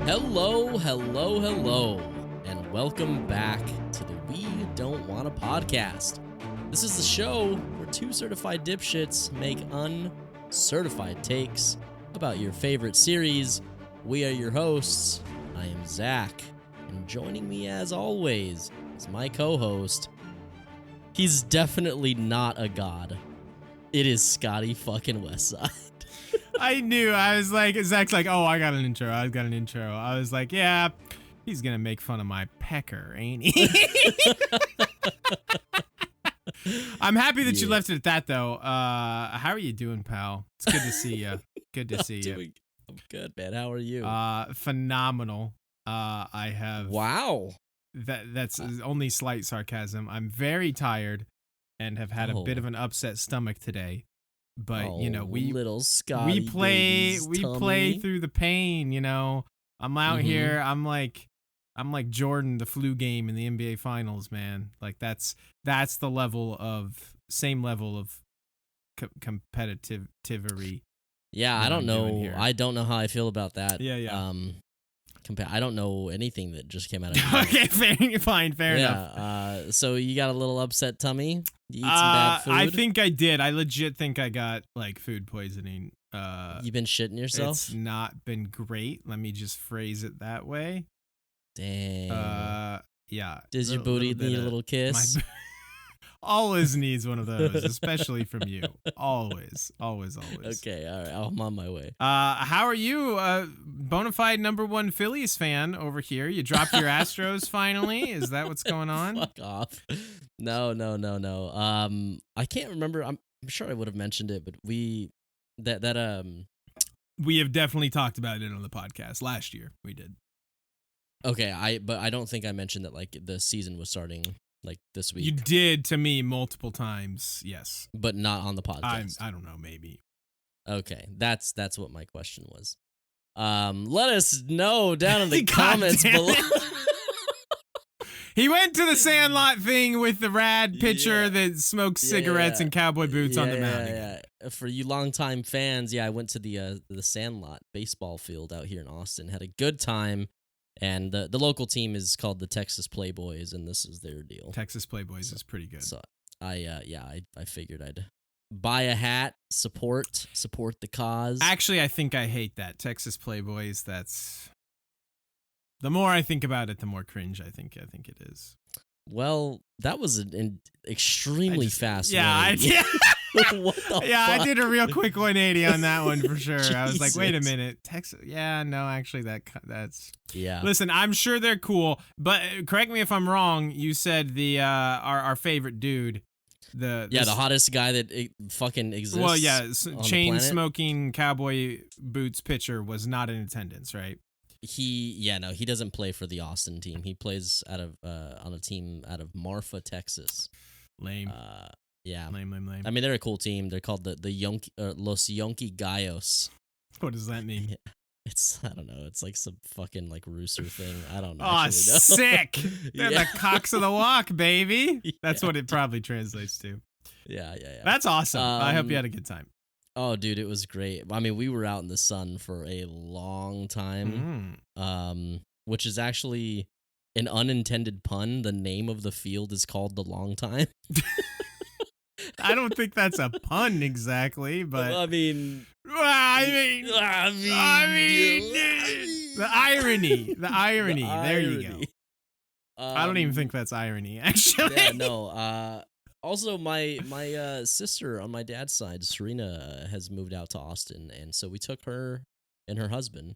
Hello, hello, hello, and welcome back to the We Don't Want a Podcast. This is the show where two certified dipshits make uncertified takes about your favorite series. We are your hosts. I am Zach, and joining me as always is my co-host. He's definitely not a god. It is Scotty fucking Westside. I knew. I was like, Zach's like, oh, I got an intro. I was like, yeah, he's going to make fun of my pecker, ain't he? I'm happy that you left it at that, though. How are you doing, pal? It's good to see you. Good to see you. I'm good, man. How are you? Phenomenal. I have... Wow. That's only slight sarcasm. I'm very tired and have had a bit of an upset stomach today. But you know, we play through the pain. You know, I'm out here. I'm like Jordan, the flu game in the NBA Finals, man. Like that's the same level of competitivery. Yeah, I don't know. I don't know how I feel about that. Yeah. I don't know anything that just came out of your Okay, fair enough. Yeah. So you got a little upset tummy? You eat some bad food? I think I did. I legit think I got like food poisoning. You been shitting yourself? It's not been great. Let me just phrase it that way. Dang. Yeah. Does your booty need a little kiss? Always needs one of those, especially from you. Always. Okay, all right. I'm on my way. How are you? Bona fide #1 Phillies fan over here. You dropped your Astros finally. Is that what's going on? Fuck off. No. I can't remember. I'm sure I would have mentioned it, but we have definitely talked about it on the podcast last year. We did. Okay, but I don't think I mentioned that like the season was starting like this week. You did to me multiple times, yes. But not on the podcast. I don't know, maybe. Okay, that's what my question was. Let us know down in the comments below. He went to the Sandlot thing with the rad pitcher that smokes cigarettes and cowboy boots on the mound. Yeah. For you longtime fans, I went to the Sandlot baseball field out here in Austin. Had a good time. And the local team is called the Texas Playboys, and this is their deal. Texas Playboys is pretty good. So I figured I'd buy a hat, support the cause. Actually, I think I hate that. Texas Playboys, that's... The more I think about it, the more cringe I think it is. Well, that was an extremely fast way. I did. What the fuck? I did a real quick 180 on that one for sure. I was like, wait a minute, Texas? Yeah, no, actually, that's. Yeah. Listen, I'm sure they're cool, but correct me if I'm wrong. You said the our favorite dude, the hottest guy that fucking exists. Well, yeah, chain smoking cowboy boots pitcher was not in attendance, right? He doesn't play for the Austin team. He plays out of on a team out of Marfa, Texas. Lame. Yeah. Lame. I mean, they're a cool team. They're called the Los Yonki Gallos. What does that mean? I don't know. It's like some fucking like rooster thing. I don't know. Oh, sick. They're the cocks of the walk, baby. That's what it probably translates to. Yeah. That's awesome. I hope you had a good time. Oh, dude, it was great. I mean, we were out in the sun for a long time, which is actually an unintended pun. The name of the field is called the Long Time. I don't think that's a pun exactly, but I mean, the irony. There you go. I don't even think that's irony, actually. Yeah, no. Also, my sister on my dad's side, Serena, has moved out to Austin, and so we took her and her husband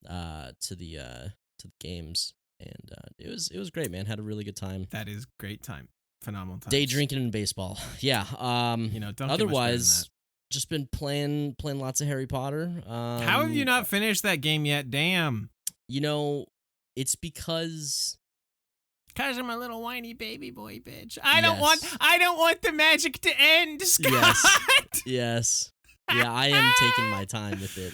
to the games, and it was great, man. Had a really good time. That is great time. Phenomenal time. Day drinking and baseball. Yeah. Don't otherwise, just been playing lots of Harry Potter. How have you not finished that game yet? Damn. It's because I'm a little whiny baby boy bitch. I don't want the magic to end, Scott. Yes. Yeah, I am taking my time with it.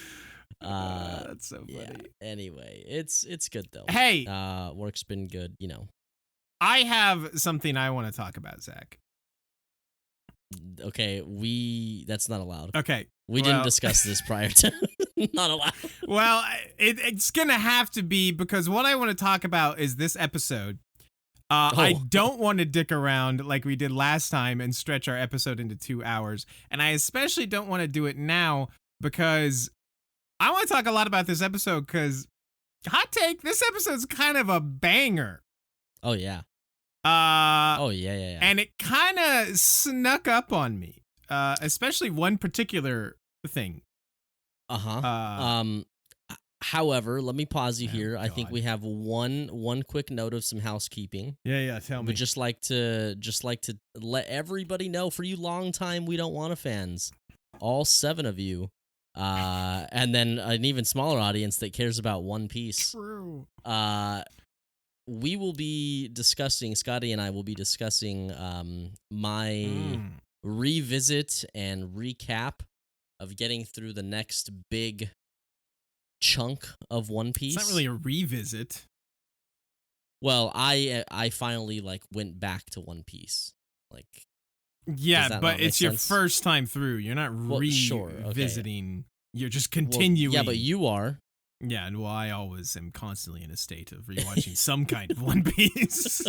That's so funny. Yeah. Anyway, it's good though. Hey, work's been good. I have something I want to talk about, Zach. Okay, that's not allowed. Okay. We didn't discuss this prior to. Not allowed. Well, it's going to have to be, because what I want to talk about is this episode. I don't want to dick around like we did last time and stretch our episode into 2 hours. And I especially don't want to do it now because I want to talk a lot about this episode because, hot take, this episode's kind of a banger. Oh, yeah. Yeah. And it kind of snuck up on me, especially one particular thing. However, let me pause you here. God. I think we have one quick note of some housekeeping. Yeah, tell me. We'd just like to let everybody know, for you longtime We Don't Wanna fans, all 7 of you, and then an even smaller audience that cares about One Piece. True. We will be discussing, Scotty and I will be discussing my revisit and recap of getting through the next big chunk of One Piece. It's not really a revisit. Well, I finally went back to One Piece. Yeah, but it's your first time through. You're not revisiting. Okay. You're just continuing. Well, yeah, but you are. Yeah, and I always am constantly in a state of rewatching some kind of One Piece.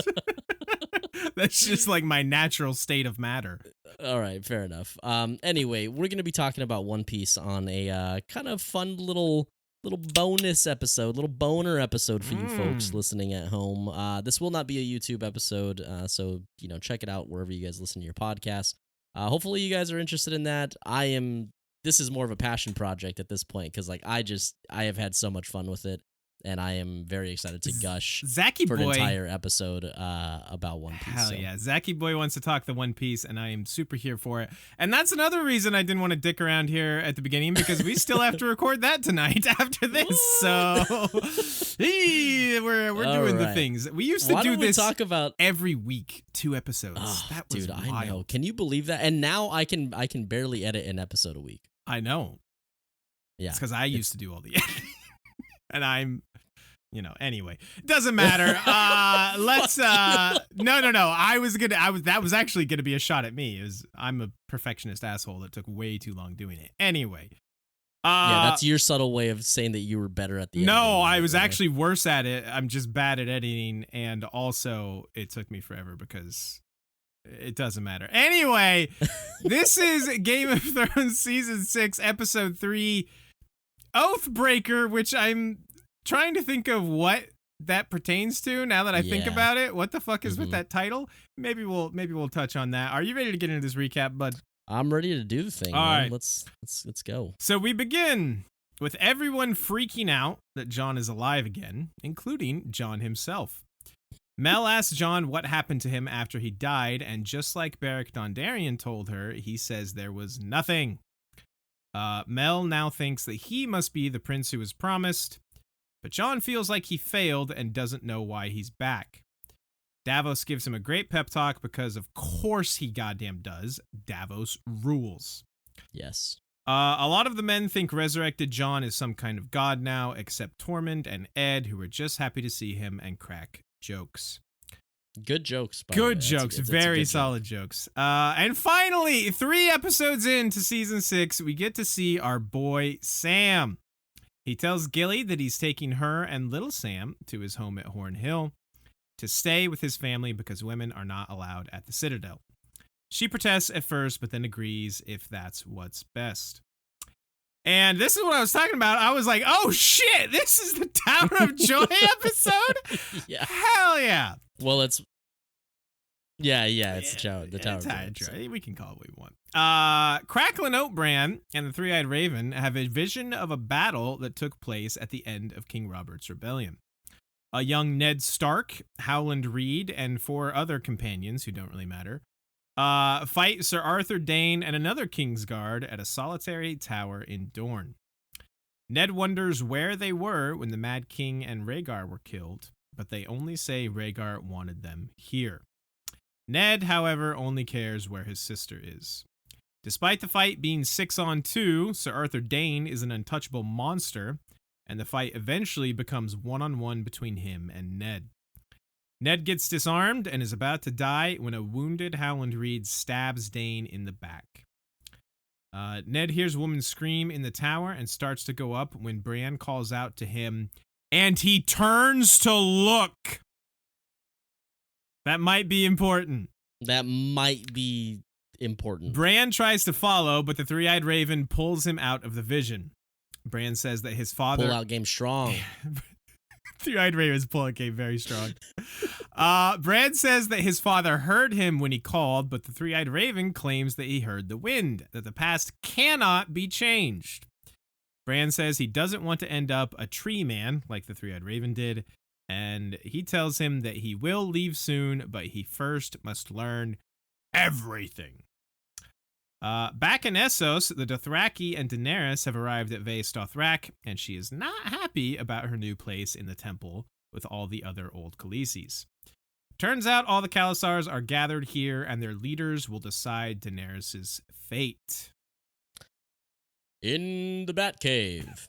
That's just my natural state of matter. All right, fair enough. Anyway, we're going to be talking about One Piece on a kind of fun little bonus episode, little boner episode for you folks listening at home. This will not be a YouTube episode, so check it out wherever you guys listen to your podcast. Hopefully you guys are interested in that. This is more of a passion project at this point because I have had so much fun with it, and I am very excited to gush for an entire episode about One Piece. Hell yeah. Zachy Boy wants to talk the One Piece, and I am super here for it. And that's another reason I didn't want to dick around here at the beginning, because we still have to record that tonight after this. So we're doing the things. We used to do this every week, 2 episodes. Oh, that was wild. I know. Can you believe that? And now I can barely edit an episode a week. I know. Yeah. It's because I used to do all the editing. And I'm, anyway, doesn't matter. Let's, no. That was actually going to be a shot at me. I'm a perfectionist asshole that took way too long doing it. Anyway. Yeah, that's your subtle way of saying that you were better at the editing. No, I was actually worse at it. I'm just bad at editing. And also it took me forever because it doesn't matter. Anyway, this is Game of Thrones Season 6, Episode 3, Oathbreaker, which I'm trying to think of what that pertains to now that I think about it. What the fuck is with that title? Maybe we'll touch on that. Are you ready to get into this recap, bud? I'm ready to do the thing. All right. Let's go. So we begin with everyone freaking out that Jon is alive again, including Jon himself. Mel asks Jon what happened to him after he died, and just like Beric Dondarrion told her, he says there was nothing. Mel now thinks that he must be the prince who was promised, but Jon feels like he failed and doesn't know why he's back. Davos gives him a great pep talk because of course he goddamn does. Davos rules. Yes. A lot of the men think resurrected Jon is some kind of god now, except Tormund and Edd, who are just happy to see him and crack jokes. Good jokes. Good jokes. Very solid jokes. And finally, 3 episodes into Season 6, we get to see our boy Sam. He tells Gilly that he's taking her and little Sam to his home at Horn Hill to stay with his family because women are not allowed at the Citadel. She protests at first, but then agrees if that's what's best. And this is what I was talking about. I was like, oh shit, this is the Tower of Joy episode? Yeah. Hell yeah. Well, it's the Tower of Joy. We can call it what we want. Cracklin Oatbran and the Three-Eyed Raven have a vision of a battle that took place at the end of King Robert's Rebellion. A young Ned Stark, Howland Reed, and 4 other companions who don't really matter fight Sir Arthur Dayne and another Kingsguard at a solitary tower in Dorne. Ned wonders where they were when the Mad King and Rhaegar were killed, but they only say Rhaegar wanted them here. Ned, however, only cares where his sister is. Despite the fight being 6-on-2, Sir Arthur Dayne is an untouchable monster, and the fight eventually becomes 1-on-1 between him and Ned. Ned gets disarmed and is about to die when a wounded Howland Reed stabs Dayne in the back. Ned hears a woman scream in the tower and starts to go up when Bran calls out to him, and he turns to look. That might be important. Bran tries to follow, but the three-eyed raven pulls him out of the vision. Bran says that his father... Pull out game strong. Three-eyed raven's pull out game very strong. Bran says that his father heard him when he called, but the three-eyed raven claims that he heard the wind, that the past cannot be changed. Bran says he doesn't want to end up a tree man like the three-eyed raven did, and he tells him that he will leave soon, but he first must learn everything. Back in Essos, the Dothraki and Daenerys have arrived at Vaes Dothrak, and she is not happy about her new place in the temple with all the other old Khaleesi's. Turns out all the Khalasars are gathered here, and their leaders will decide Daenerys' fate. In the Batcave,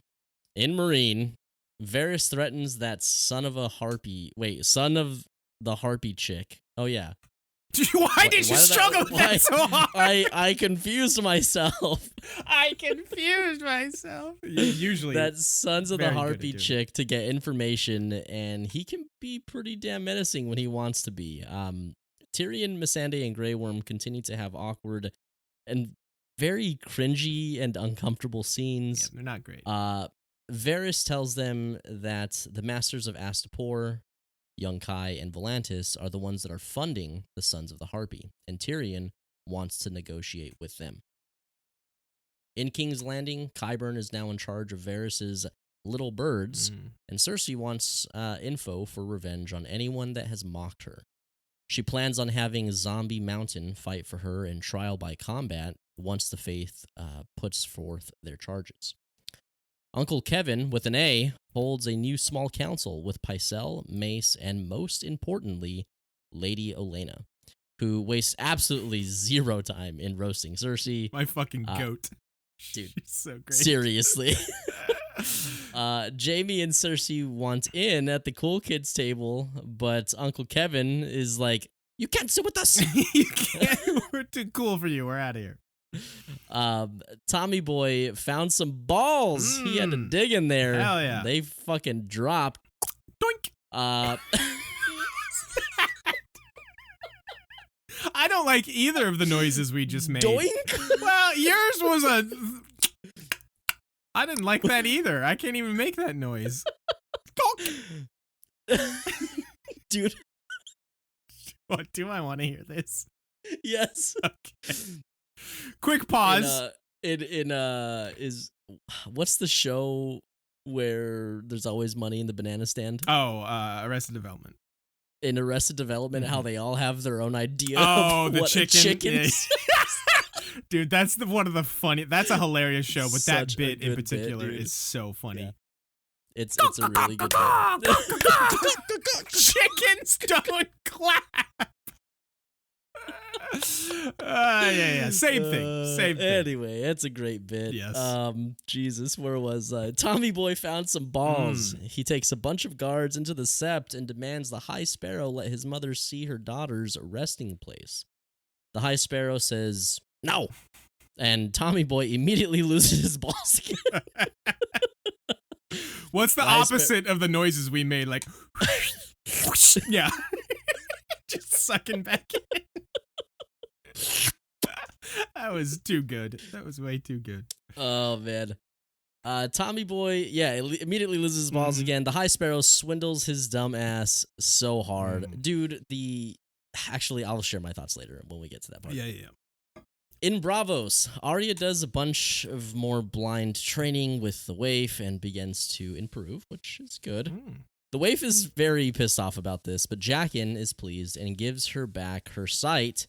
in Meereen, Varys threatens that son of the harpy chick. Oh, yeah. Why did you struggle with that so hard? I confused myself. Usually. That sons of the harpy chick to get information, and he can be pretty damn menacing when he wants to be. Tyrion, Melisandre, and Grey Worm continue to have awkward and very cringy and uncomfortable scenes. Yeah, they're not great. Varys tells them that the Masters of Astapor, Yunkai, and Volantis are the ones that are funding the Sons of the Harpy, and Tyrion wants to negotiate with them. In King's Landing, Qyburn is now in charge of Varys' little birds, and Cersei wants info for revenge on anyone that has mocked her. She plans on having Zombie Mountain fight for her in trial by combat once the Faith puts forth their charges. Uncle Kevin, with an A, holds a new small council with Pycelle, Mace, and most importantly, Lady Olenna, who wastes absolutely zero time in roasting Cersei. My fucking goat. Dude, she's so great. Seriously. Jaime and Cersei want in at the cool kids table, but Uncle Kevin is like, "You can't sit with us. You can't. We're too cool for you. We're out of here." Tommy Boy found some balls. He had to dig in there. Hell yeah. They fucking dropped. Doink. I don't like either of the noises we just made. Doink? Well, yours was a... I didn't like that either. I can't even make that noise. Dude. What, do I want to hear this? Yes. Okay. Quick pause. What's the show where there's always money in the banana stand? Oh, Arrested Development. In Arrested Development, how they all have their own idea of the what chickens. Yeah. Dude, that's one of the funny. That's a hilarious show, but that bit in particular is so funny. Yeah. It's a really good bit. Chickens don't clap. Yeah. Same thing. Anyway, it's a great bit. Yes. Jesus, where was I? Tommy Boy found some balls. He takes a bunch of guards into the Sept and demands the High Sparrow let his mother see her daughter's resting place. The High Sparrow says no, and Tommy Boy immediately loses his balls again. What's the opposite of the noises we made? Like, yeah, just sucking back in. That was too good. That was way too good. Oh, man. Tommy Boy, immediately loses his balls again. The High Sparrow swindles his dumb ass so hard. Dude, actually, I'll share my thoughts later when we get to that part. Yeah. In Bravos, Arya does a bunch of more blind training with the waif and begins to improve, which is good. The waif is very pissed off about this, but Jaqen is pleased and gives her back her sight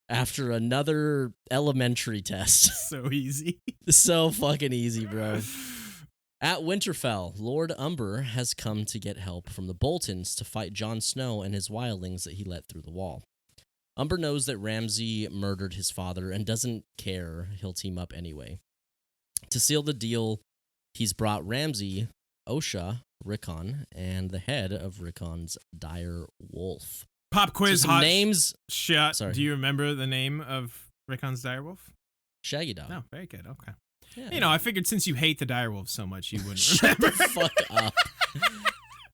after another elementary test. So easy. So fucking easy, bro. At Winterfell, Lord Umber has come to get help from the Boltons to fight Jon Snow and his wildlings that he let through the wall. Umber knows that Ramsay murdered his father and doesn't care. He'll team up anyway. To seal the deal, he's brought Ramsay, Osha, Rickon, and the head of Rickon's dire wolf. Pop quiz, names. Shut. Sorry. Do you remember the name of Rickon's direwolf? Shaggy Dog. No, very good. Okay. Yeah, you know, I figured since you hate the direwolves so much, you wouldn't Shut remember. the fuck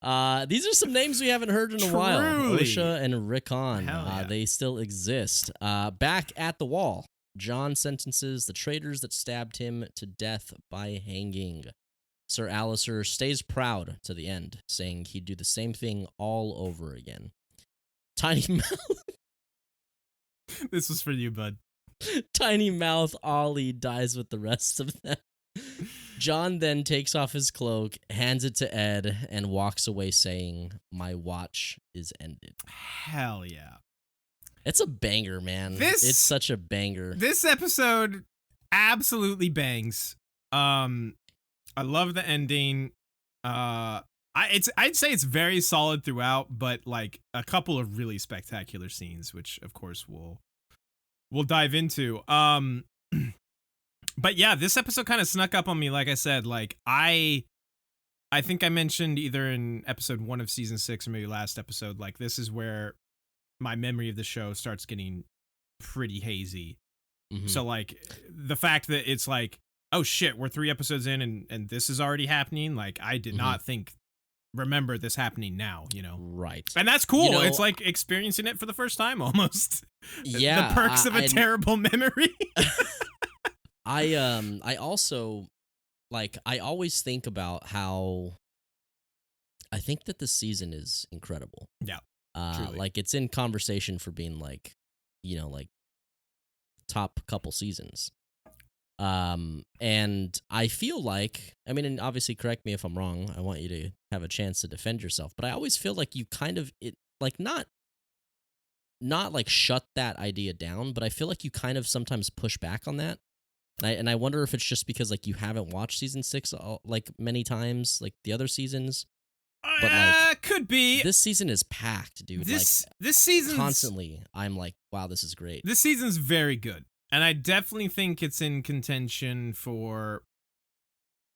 up. These are some names we haven't heard in a while. Osha and Rickon. Yeah. They still exist. Back at the wall, Jon sentences the traitors that stabbed him to death by hanging. Sir Alistair stays proud to the end, saying he'd do the same thing all over again. Tiny Mouth. This was for you, bud. Tiny Mouth Ollie dies with the rest of them. Jon then takes off his cloak, hands it to Edd, and walks away saying, "My watch is ended." Hell yeah. It's a banger, man. It's such a banger. This episode absolutely bangs. I love the ending. I'd say it's very solid throughout, but like a couple of really spectacular scenes, which of course we'll dive into. But yeah, this episode kind of snuck up on me. Like I said, like I think I mentioned either in episode 1 of season 6 or maybe last episode, like this is where my memory of the show starts getting pretty hazy. Mm-hmm. So like the fact that it's like, oh shit, we're 3 episodes in and this is already happening. Like I did not remember this happening now, you know? Right. And that's cool. You know, it's like experiencing it for the first time almost. Yeah. The perks of a terrible memory. I also, like, I always think about how I think that this season is incredible. Yeah. Like it's in conversation for being like, you know, like top couple seasons. And I feel like, I mean, and obviously correct me if I'm wrong. I want you to have a chance to defend yourself, but I always feel like you kind of not like shut that idea down, but I feel like you kind of sometimes push back on that. And I wonder if it's just because like you haven't watched season 6 like many times, like the other seasons. But like, could be. This season is packed, dude. This season constantly, I'm like, wow, this is great. This season's very good, and I definitely think it's in contention for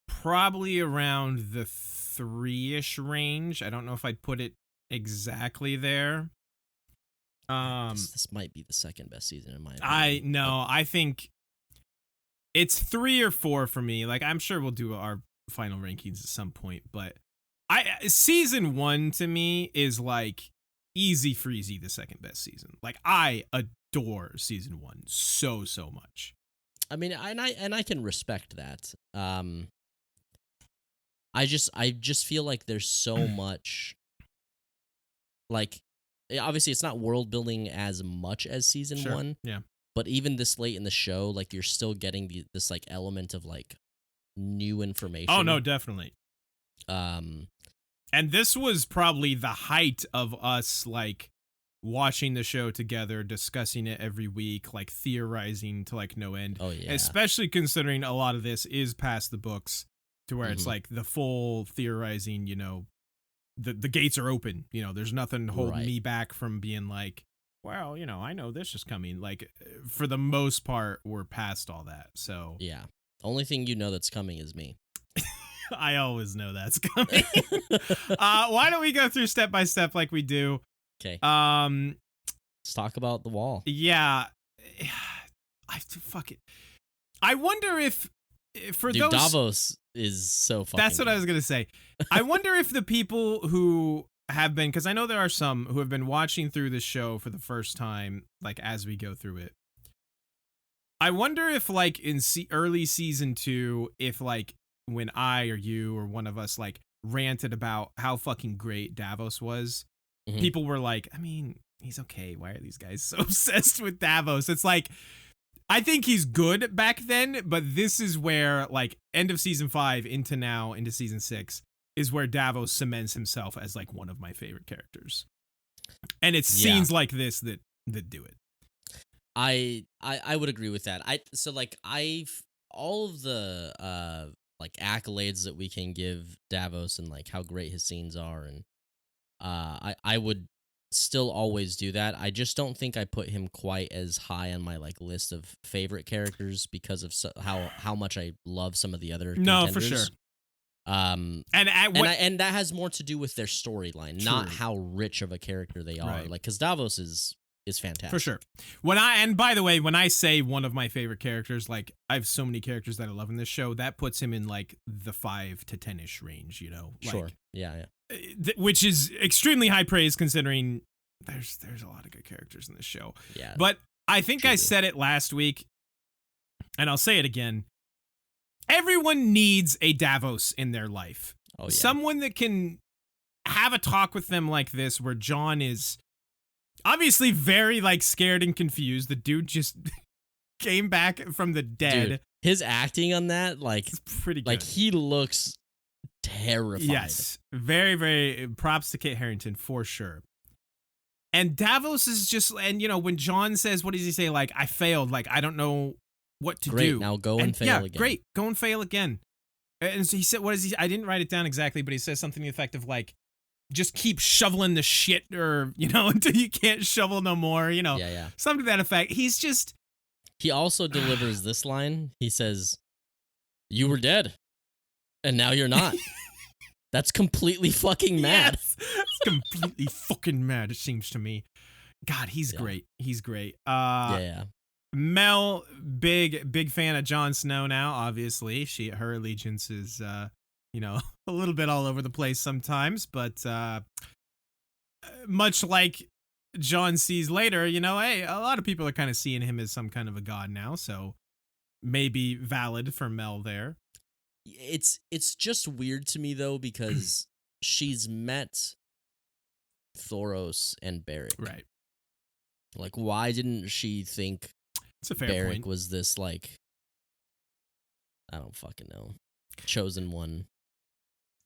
probably around the 3-ish range. I don't know if I'd put it exactly there. This might be the second best season in my opinion. I think it's 3 or 4 for me. Like I'm sure we'll do our final rankings at some point, but season 1 to me is like easy freezy the second best season. Like I adore season 1 so much. I mean, I can respect that. I just feel like there's so much, like, obviously it's not world building as much as season 1. Yeah. But even this late in the show, like you're still getting this like element of like new information. Oh no, definitely. And this was probably the height of us like watching the show together, discussing it every week, like theorizing to like no end. Oh yeah. Especially considering a lot of this is past the books to where it's like the full theorizing, you know, the gates are open, you know, there's nothing holding me back from being like, well, you know, I know this is coming. Like for the most part, we're past all that. So yeah. Only thing you know that's coming is me. I always know that's coming. Why don't we go through step by step like we do? Okay. Let's talk about the wall. Yeah. Fuck it. I wonder if for Dude, those Davos is so fucking That's what good. I was going to say. I wonder if the people who have been, because I know there are some who have been watching through this show for the first time, like as we go through it. I wonder if like in early season 2, if like when I or you or one of us like ranted about how fucking great Davos was, people were like, I mean, he's okay. Why are these guys so obsessed with Davos? It's like, I think he's good back then, but this is where like end of season 5 into now into season 6 is where Davos cements himself as like one of my favorite characters. And it's scenes like this that do it. I would agree with that. All of the like accolades that we can give Davos and like how great his scenes are, and I would still always do that. I just don't think I put him quite as high on my like list of favorite characters because of how much I love some of the other contenders. No, for sure. And that has more to do with their storyline, not how rich of a character they are. Right. Like, because Davos is is fantastic. For sure. And by the way, when I say one of my favorite characters, like I have so many characters that I love in this show, that puts him in like the 5 to 10-ish range, you know? Like, sure. Yeah. Which is extremely high praise considering there's a lot of good characters in this show. Yeah. But I think truly. I said it last week, and I'll say it again. Everyone needs a Davos in their life. Oh, yeah. Someone that can have a talk with them like this, where John is obviously very like scared and confused. The dude just came back from the dead. Dude, his acting on that, like, it's pretty good. Like, he looks terrified. Yes. Very, very props to Kit Harington for sure. And Davos is just, and you know, when John says, what does he say? Like, I failed. Like, I don't know what to do. Now go and fail again. Great. Go and fail again. And so he said, what is he? I didn't write it down exactly, but he says something to the effect of like, just keep shoveling the shit, or, you know, until you can't shovel no more, you know. Yeah. Something to that effect. He's just. He also delivers this line. He says, you were dead, and now you're not. That's completely fucking mad. Yes. It's completely fucking mad, it seems to me. God, he's great. He's great. Yeah. Mel, big fan of Jon Snow now, obviously. Her allegiance is, you know, a little bit all over the place sometimes, but much like Jon sees later, you know, hey, a lot of people are kind of seeing him as some kind of a god now, so maybe valid for Mel there. It's just weird to me, though, because she's met Thoros and Beric. Right. Like, why didn't she think it's a fair Beric point. was this, like, I don't fucking know, chosen one?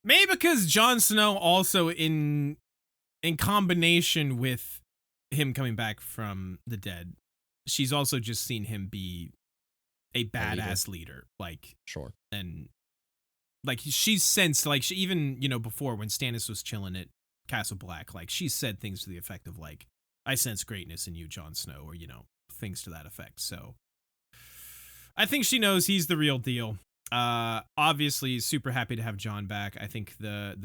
Maybe because Jon Snow also in combination with him coming back from the dead, she's also just seen him be a badass leader. Like, sure. And like she's sensed, like she even, you know, before when Stannis was chilling at Castle Black, like she said things to the effect of like, I sense greatness in you, Jon Snow, or, you know, things to that effect. So I think she knows he's the real deal. Obviously super happy to have Jon back. I think the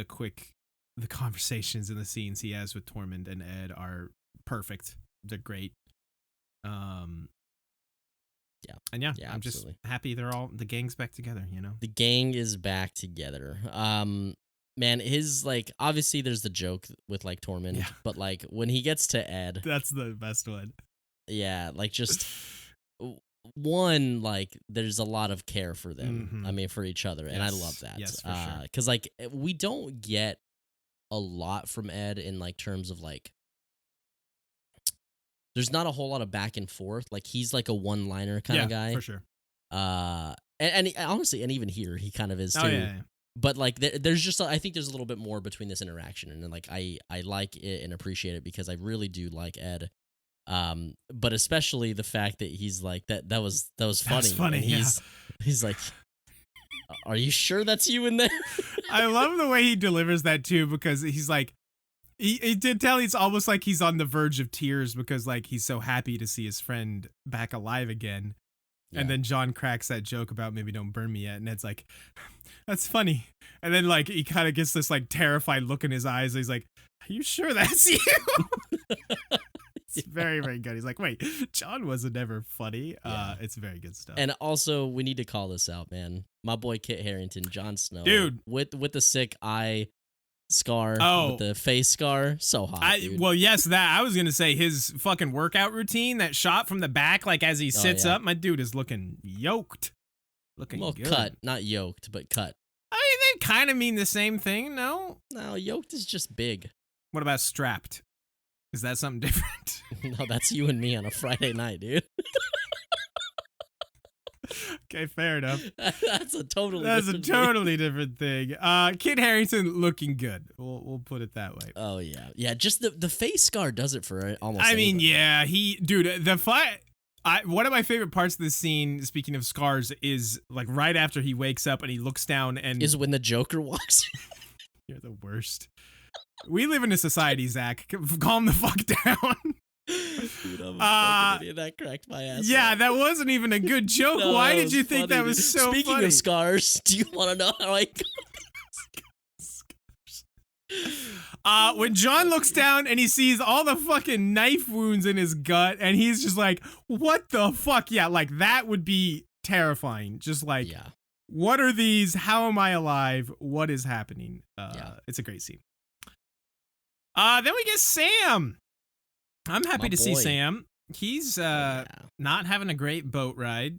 conversations and the scenes he has with Tormund and Ed are perfect. They're great. Yeah. And yeah, I'm absolutely. just happy the gang's back together, you know? The gang is back together. Man, his, like, obviously there's the joke with, like, Tormund, but, like, when he gets to Ed. That's the best one. Yeah, like, just, one, like, there's a lot of care for them. Mm-hmm. I mean, for each other, and I love that. Yes, for sure. Because, like, we don't get a lot from Ed in, like, terms of, like, there's not a whole lot of back and forth. Like, he's like a one-liner kind of guy. For sure. And honestly, and even here, he kind of is too. Oh, yeah. But like, there's just, I think there's a little bit more between this interaction, and like, I like it and appreciate it because I really do like Ed. But especially the fact that he's like that was funny. That's funny. And he's like, are you sure that's you in there? I love the way he delivers that too, because he's like, he did tell it's almost like he's on the verge of tears because like he's so happy to see his friend back alive again. Yeah. And then Jon cracks that joke about maybe don't burn me yet, and Ed's like, that's funny. And then like he kind of gets this like terrified look in his eyes. He's like, are you sure that's you? It's very, very good. He's like, wait, Jon wasn't ever funny. It's very good stuff. And also, we need to call this out, man. My boy Kit Harington, Jon Snow, dude, with the sick eye scar, with the face scar, so hot. Dude. Well, yes, that I was gonna say his fucking workout routine, that shot from the back, like as he sits up, my dude is looking yoked, looking good. Cut, not yoked, but cut. I mean, they kind of mean the same thing, no? No, yoked is just big. What about strapped? Is that something different? No, that's you and me on a Friday night, dude. Okay, fair enough. That's a totally different thing. Kit Harington looking good. We'll put it that way. Oh yeah, yeah. Just the face scar does it for almost. I mean, anybody. yeah, one of my favorite parts of the scene, speaking of scars, is like right after he wakes up and he looks down and is when the Joker walks. You're the worst. We live in a society, Zach. Calm the fuck down. Dude, I'm a fucking idiot. That cracked my ass. Yeah, up. that wasn't even a good joke. No, why did you think that was so Speaking funny? of scars, do you want to know how I When Jon looks down and he sees all the fucking knife wounds in his gut, and he's just like, what the fuck? Yeah, like that would be terrifying. Just like, what are these? How am I alive? What is happening? It's a great scene. Then we get Sam. I'm happy to see Sam. He's not having a great boat ride.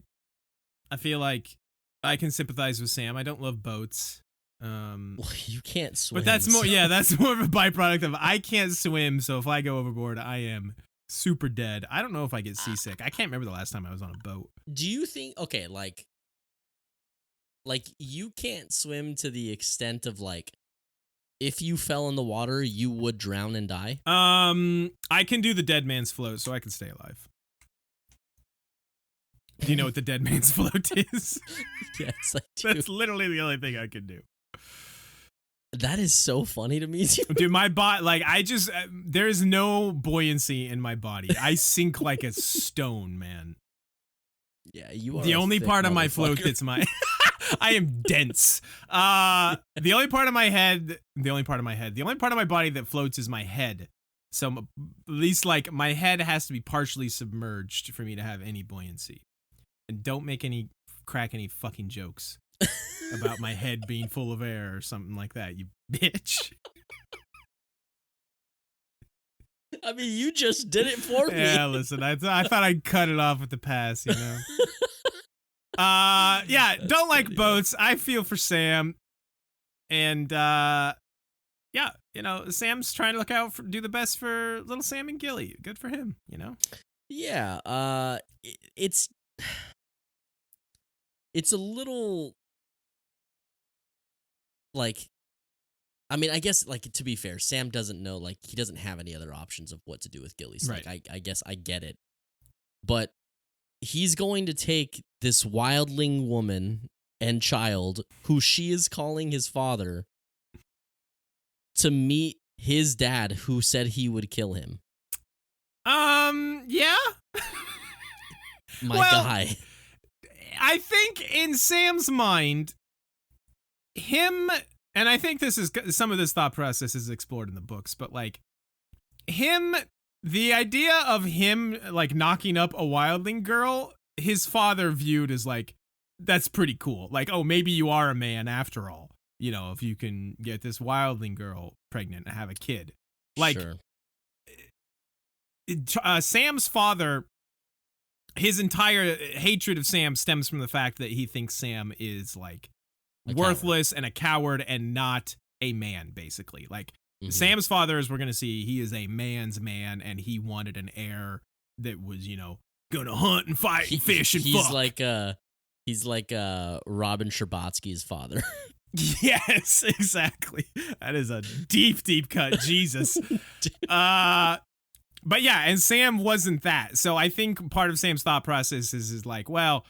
I feel like I can sympathize with Sam. I don't love boats. Well, you can't swim. But that's more, that's more of a byproduct of I can't swim, so if I go overboard, I am super dead. I don't know if I get seasick. I can't remember the last time I was on a boat. Do you think, okay, like you can't swim to the extent of like, if you fell in the water, you would drown and die? I can do the dead man's float, so I can stay alive. Do you know what the dead man's float is? Yes, I do. That's literally the only thing I can do. That is so funny to me. Dude, my body, like, there is no buoyancy in my body. I sink like a stone, man. Yeah, you are the only part of my float that's I am dense. The only part of my body that floats is my head. So at least like my head has to be partially submerged for me to have any buoyancy. And don't crack any fucking jokes about my head being full of air or something like that, you bitch. I mean, you just did it for me. Yeah, listen, I thought I'd cut it off with the pass, you know. Don't like boats. I feel for Sam. And Sam's trying to look out do the best for little Sam and Gilly. Good for him, you know? Yeah, it's a little like, I mean, I guess, like, to be fair, Sam doesn't know, like, he doesn't have any other options of what to do with Gilly. So, right. Like, I guess I get it. But he's going to take this wildling woman and child, who she is calling his father, to meet his dad, who said he would kill him. Yeah. My guy. I think in Sam's mind, him, and I think some of this thought process is explored in the books, but like the idea of him like knocking up a wildling girl, his father viewed as like, that's pretty cool. Like, oh, maybe you are a man after all. You know, if you can get this wildling girl pregnant and have a kid. Like, sure. Sam's father, his entire hatred of Sam stems from the fact that he thinks Sam is like worthless and a coward and not a man, basically. Like, Sam's father, as we're going to see, he is a man's man, and he wanted an heir that was, you know, gonna hunt and fight and fish and fuck. He's like Robin Scherbatsky's father. Yes, exactly. That is a deep, deep cut. Jesus. But yeah, and Sam wasn't that. So I think part of Sam's thought process is like, well,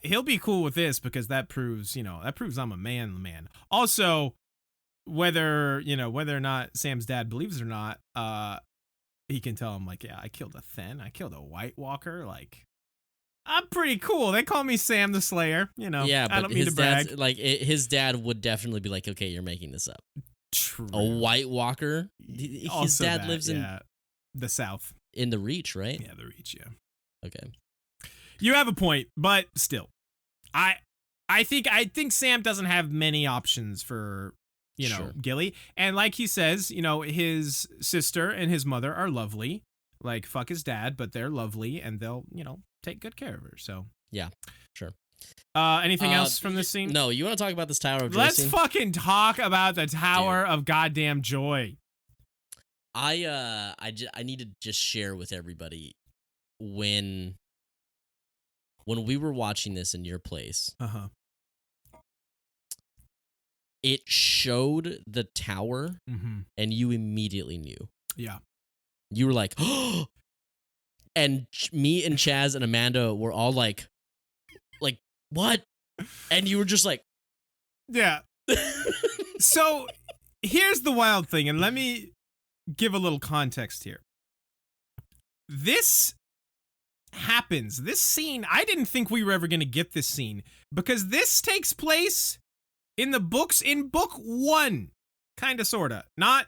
he'll be cool with this because that proves I'm a man. Also, whether or not Sam's dad believes it or not, he can tell him like, yeah, I killed I killed a White Walker. Like, I'm pretty cool. They call me Sam the Slayer. You know, yeah, but I don't mean to brag. His dad would definitely be like, okay, you're making this up. True. A White Walker. His dad lives in the South. In the Reach, right? Yeah, the Reach. Yeah. Okay. You have a point, but still, I think Sam doesn't have many options for Sure. Gilly, and like he says, his sister and his mother are lovely. Like, fuck his dad, but they're lovely, and they'll take good care of her. So yeah, sure. Anything else from this scene? No, you want to talk about this Tower of Joy Let's scene? fucking talk about the Tower of goddamn Joy. I need to just share with everybody when we were watching this in your place. It showed the tower, and you immediately knew. Yeah. You were like, oh! And me and Chaz and Amanda were all like, what? And you were just like, yeah. So here's the wild thing, and let me give a little context here. This happens. This scene, I didn't think we were ever going to get this scene because this takes place in the books in book 1, kind of, sort of. Not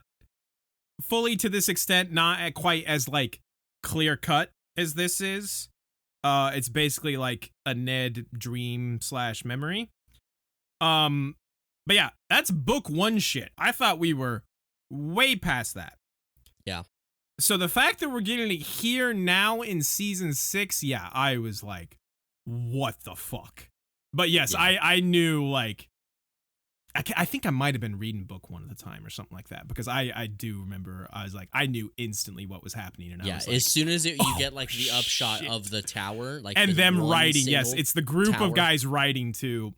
fully to this extent, not quite as like clear cut as this is. It's basically like a Ned dream / memory. But yeah, that's book 1 shit. I thought we were way past that. Yeah. So the fact that we're getting it here now in season 6, yeah, I was like, what the fuck? But yes, yeah. I knew, like, I think I might have been reading book 1 at the time or something like that, because I do remember I was like, I knew instantly what was happening. And yeah, I was like, as soon as you get like the upshot of the tower, like, and them writing, yes, it's the group tower. Of guys writing too.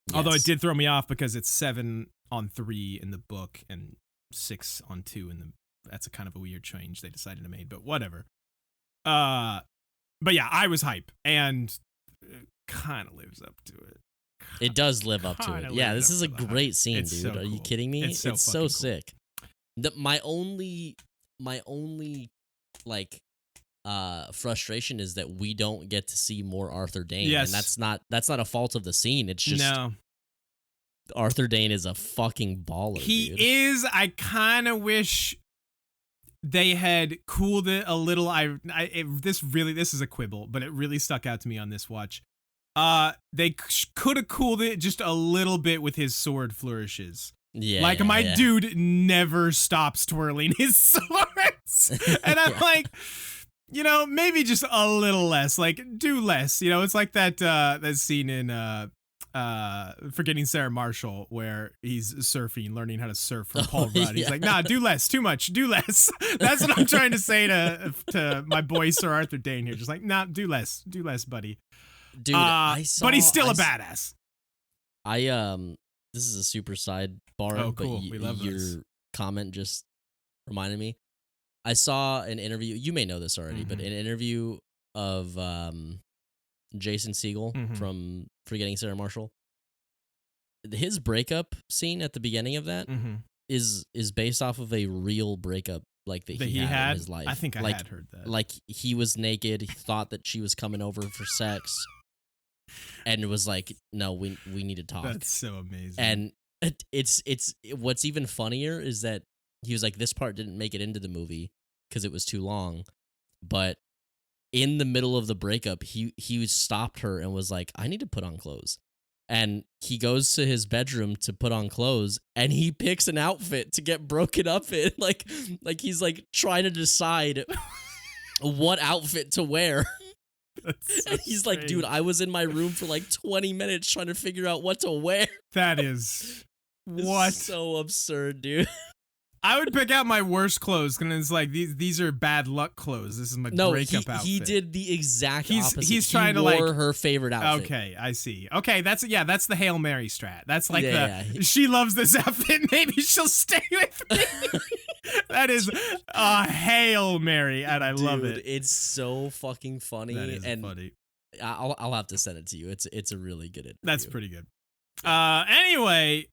Yes. Although it did throw me off because it's 7 on 3 in the book and 6 on 2 in the. That's a kind of a weird change they decided to make, but whatever. But yeah, I was hype, and it kind of lives up to it. It does live up to it. Yeah, this is a great scene, it's dude. So Are cool. you kidding me? It's so cool. Sick. My only like frustration is that we don't get to see more Arthur Dayne. Yes. And that's not a fault of the scene. It's just Arthur Dayne is a fucking baller. He dude. is. I kind of wish they had cooled it a little. This is a quibble, but it really stuck out to me on this watch. They could have cooled it just a little bit with his sword flourishes. Yeah, like my dude never stops twirling his swords, and I'm like, maybe just a little less. Like, do less. It's like that scene in Forgetting Sarah Marshall where he's surfing, learning how to surf from Paul Rudd. Yeah. He's like, nah, do less, too much, do less. That's what I'm trying to say to my boy Sir Arthur Dayne here. Just like, nah, do less, buddy. Dude, but he's still a badass. This is a super sidebar, cool. But We love your this. comment just reminded me. I saw an interview. You may know this already, but an interview of Jason Segel from Forgetting Sarah Marshall. His breakup scene at the beginning of that is based off of a real breakup like that he had in his life. I think I had heard that. Like, he was naked, he thought that she was coming over for sex, and it was like, no, we need to talk. That's so amazing. And it's what's even funnier is that he was like, this part didn't make it into the movie because it was too long, but in the middle of the breakup, he stopped her and was like, I need to put on clothes. And he goes to his bedroom to put on clothes, and he picks an outfit to get broken up in. Like he's like trying to decide what outfit to wear. So and he's strange. Like, dude, I was in my room for like 20 minutes trying to figure out what to wear. That is what? So absurd, dude. I would pick out my worst clothes because it's like these are bad luck clothes. This is my breakup outfit. He did the exact opposite. He's trying to wore her favorite outfit. Okay, I see. Okay, that's the Hail Mary strat. That's like she loves this outfit. Maybe she'll stay with me. That is a Hail Mary, and I love it. It's so fucking funny. That is funny. I'll have to send it to you. It's a really good interview. That's pretty good. Anyway,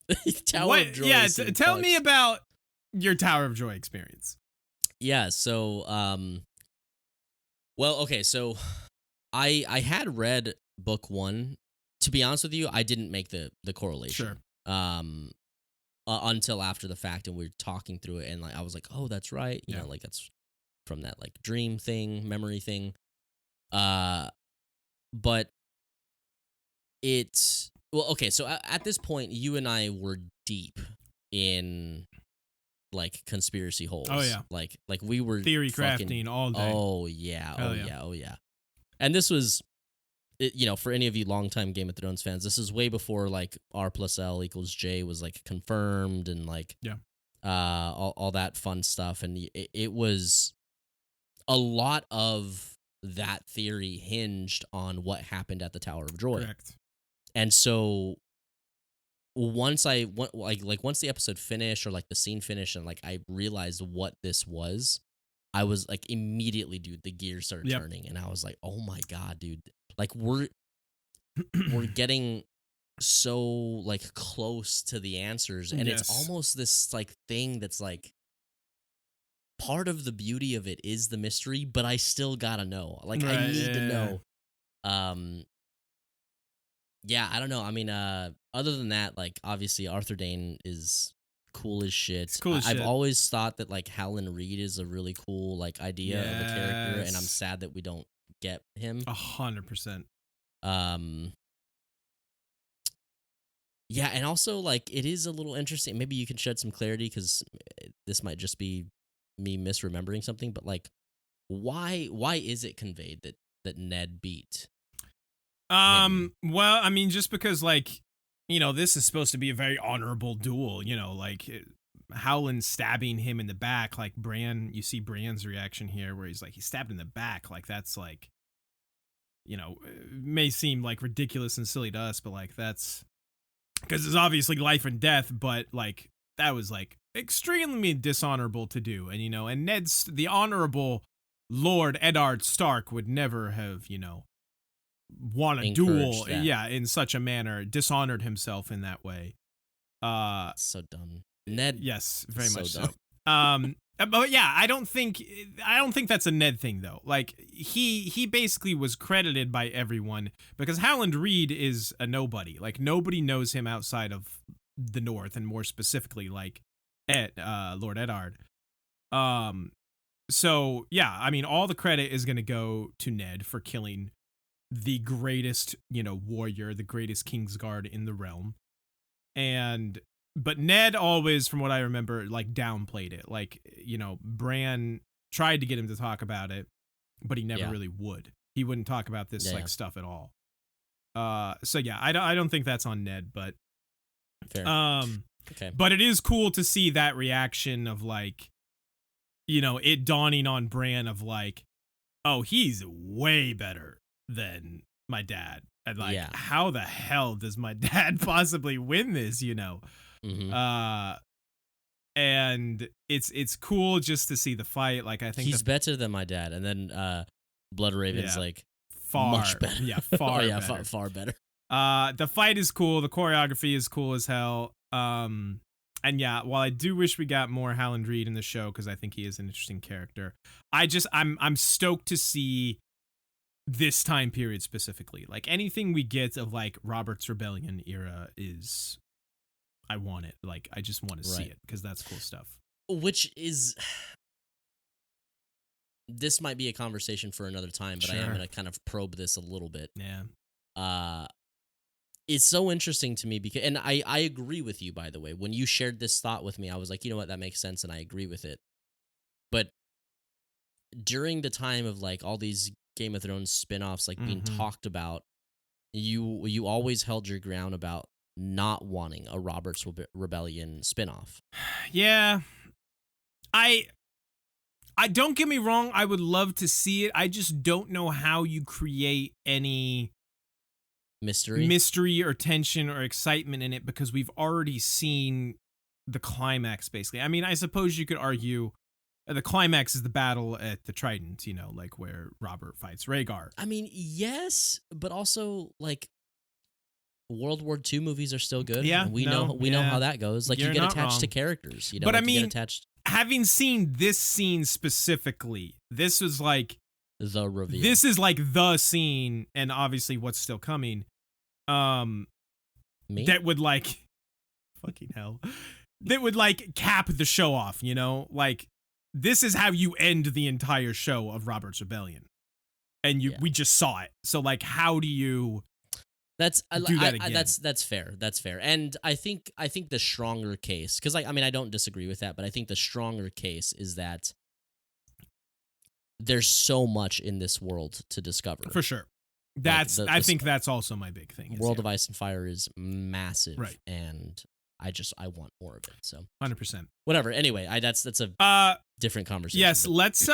Tower of Joy. Tell me about your Tower of Joy experience. Yeah, so well, okay, so I had read book 1. To be honest with you, I didn't make the correlation. Sure. Until after the fact, and we were talking through it, and like I was like, oh, that's right. You know, like that's from that like dream thing, memory thing. But it's okay, so at this point you and I were deep in like conspiracy holes. Oh yeah. Like we were theory crafting all day. Oh yeah. And this was for any of you longtime Game of Thrones fans, this is way before like R+L=J was like confirmed and like all that fun stuff, and it was a lot of that theory hinged on what happened at the Tower of Joy. Correct. And so once once the episode finished or like the scene finished and like I realized what this was, I was like immediately, dude, the gears started turning, and I was like, oh my god, dude, like we're getting so like close to the answers, and it's almost this like thing that's like part of the beauty of it is the mystery, but I still gotta know. Like I need to know. Yeah, I don't know. I mean, other than that, like obviously Arthur Dayne is cool as shit. He's cool as I've shit. always thought that like Howland Reed is a really cool like idea of a character, and I'm sad that we don't get him. 100%. Yeah, and also like it is a little interesting. Maybe you can shed some clarity because this might just be me misremembering something. But like, why is it conveyed that Ned beat him? Well, I mean, just because like, you know, this is supposed to be a very honorable duel. You know, like Howland stabbing him in the back. Like Bran, you see Bran's reaction here, where he's stabbed in the back. Like that's like, you know, it may seem like ridiculous and silly to us, but like that's. Because it's obviously life and death, but like that was like extremely dishonorable to do, and you know, and the honorable Lord Eddard Stark would never have, you know, won a duel, in such a manner, dishonored himself in that way. So dumb, Ned. Yes, very much dumb. so. But yeah, I don't think that's a Ned thing though. Like he basically was credited by everyone because Howland Reed is a nobody. Like nobody knows him outside of the North, and more specifically like Lord Eddard. So yeah, I mean all the credit is gonna go to Ned for killing the greatest, you know, warrior, the greatest Kingsguard in the realm. But Ned always, from what I remember, like downplayed it. Like, you know, Bran tried to get him to talk about it, but he never really would. He wouldn't talk about this stuff at all. So yeah, I don't think that's on Ned, but fair. Okay. But it is cool to see that reaction of like, you know, it dawning on Bran of like, oh, he's way better than my dad. And like, how the hell does my dad possibly win this, you know? Mm-hmm. And it's cool just to see the fight. Like I think he's better than my dad, and then Blood Raven's like much better. Yeah, far better. Far better. The fight is cool. The choreography is cool as hell. And yeah, while I do wish we got more Howland Reed in the show because I think he is an interesting character, I'm stoked to see this time period specifically. Like anything we get of like Robert's Rebellion era is. I want it. Like, I just want to see it because that's cool stuff. Which is, this might be a conversation for another time, but I am going to kind of probe this a little bit. Yeah. It's so interesting to me because, and I agree with you, by the way. When you shared this thought with me, I was like, you know what, that makes sense, and I agree with it. But during the time of like all these Game of Thrones spinoffs like being talked about, you always held your ground about not wanting a Robert's Rebellion spinoff. Yeah. I don't get me wrong, I would love to see it. I just don't know how you create any mystery or tension or excitement in it because we've already seen the climax basically. I mean, I suppose you could argue the climax is the battle at the Trident, you know, like where Robert fights Rhaegar. I mean, yes, but also like World War II movies are still good. Yeah, we know how that goes. Like you get attached to characters, you know. But like I mean, you get attached. Having seen this scene specifically, this was like the reveal. This is like the scene, and obviously what's still coming. That would like, fucking hell, that would like cap the show off. You know, like this is how you end the entire show of Robert's Rebellion, and we just saw it. So like, how do you? That's fair. That's fair. And I think the stronger case, because I mean I don't disagree with that, but I think the stronger case is that there's so much in this world to discover. For sure. That's I think that's also my big thing. World of Ice and Fire is massive, right? And I want more of it. So 100%. Whatever. Anyway, that's a different conversation. Yes, let's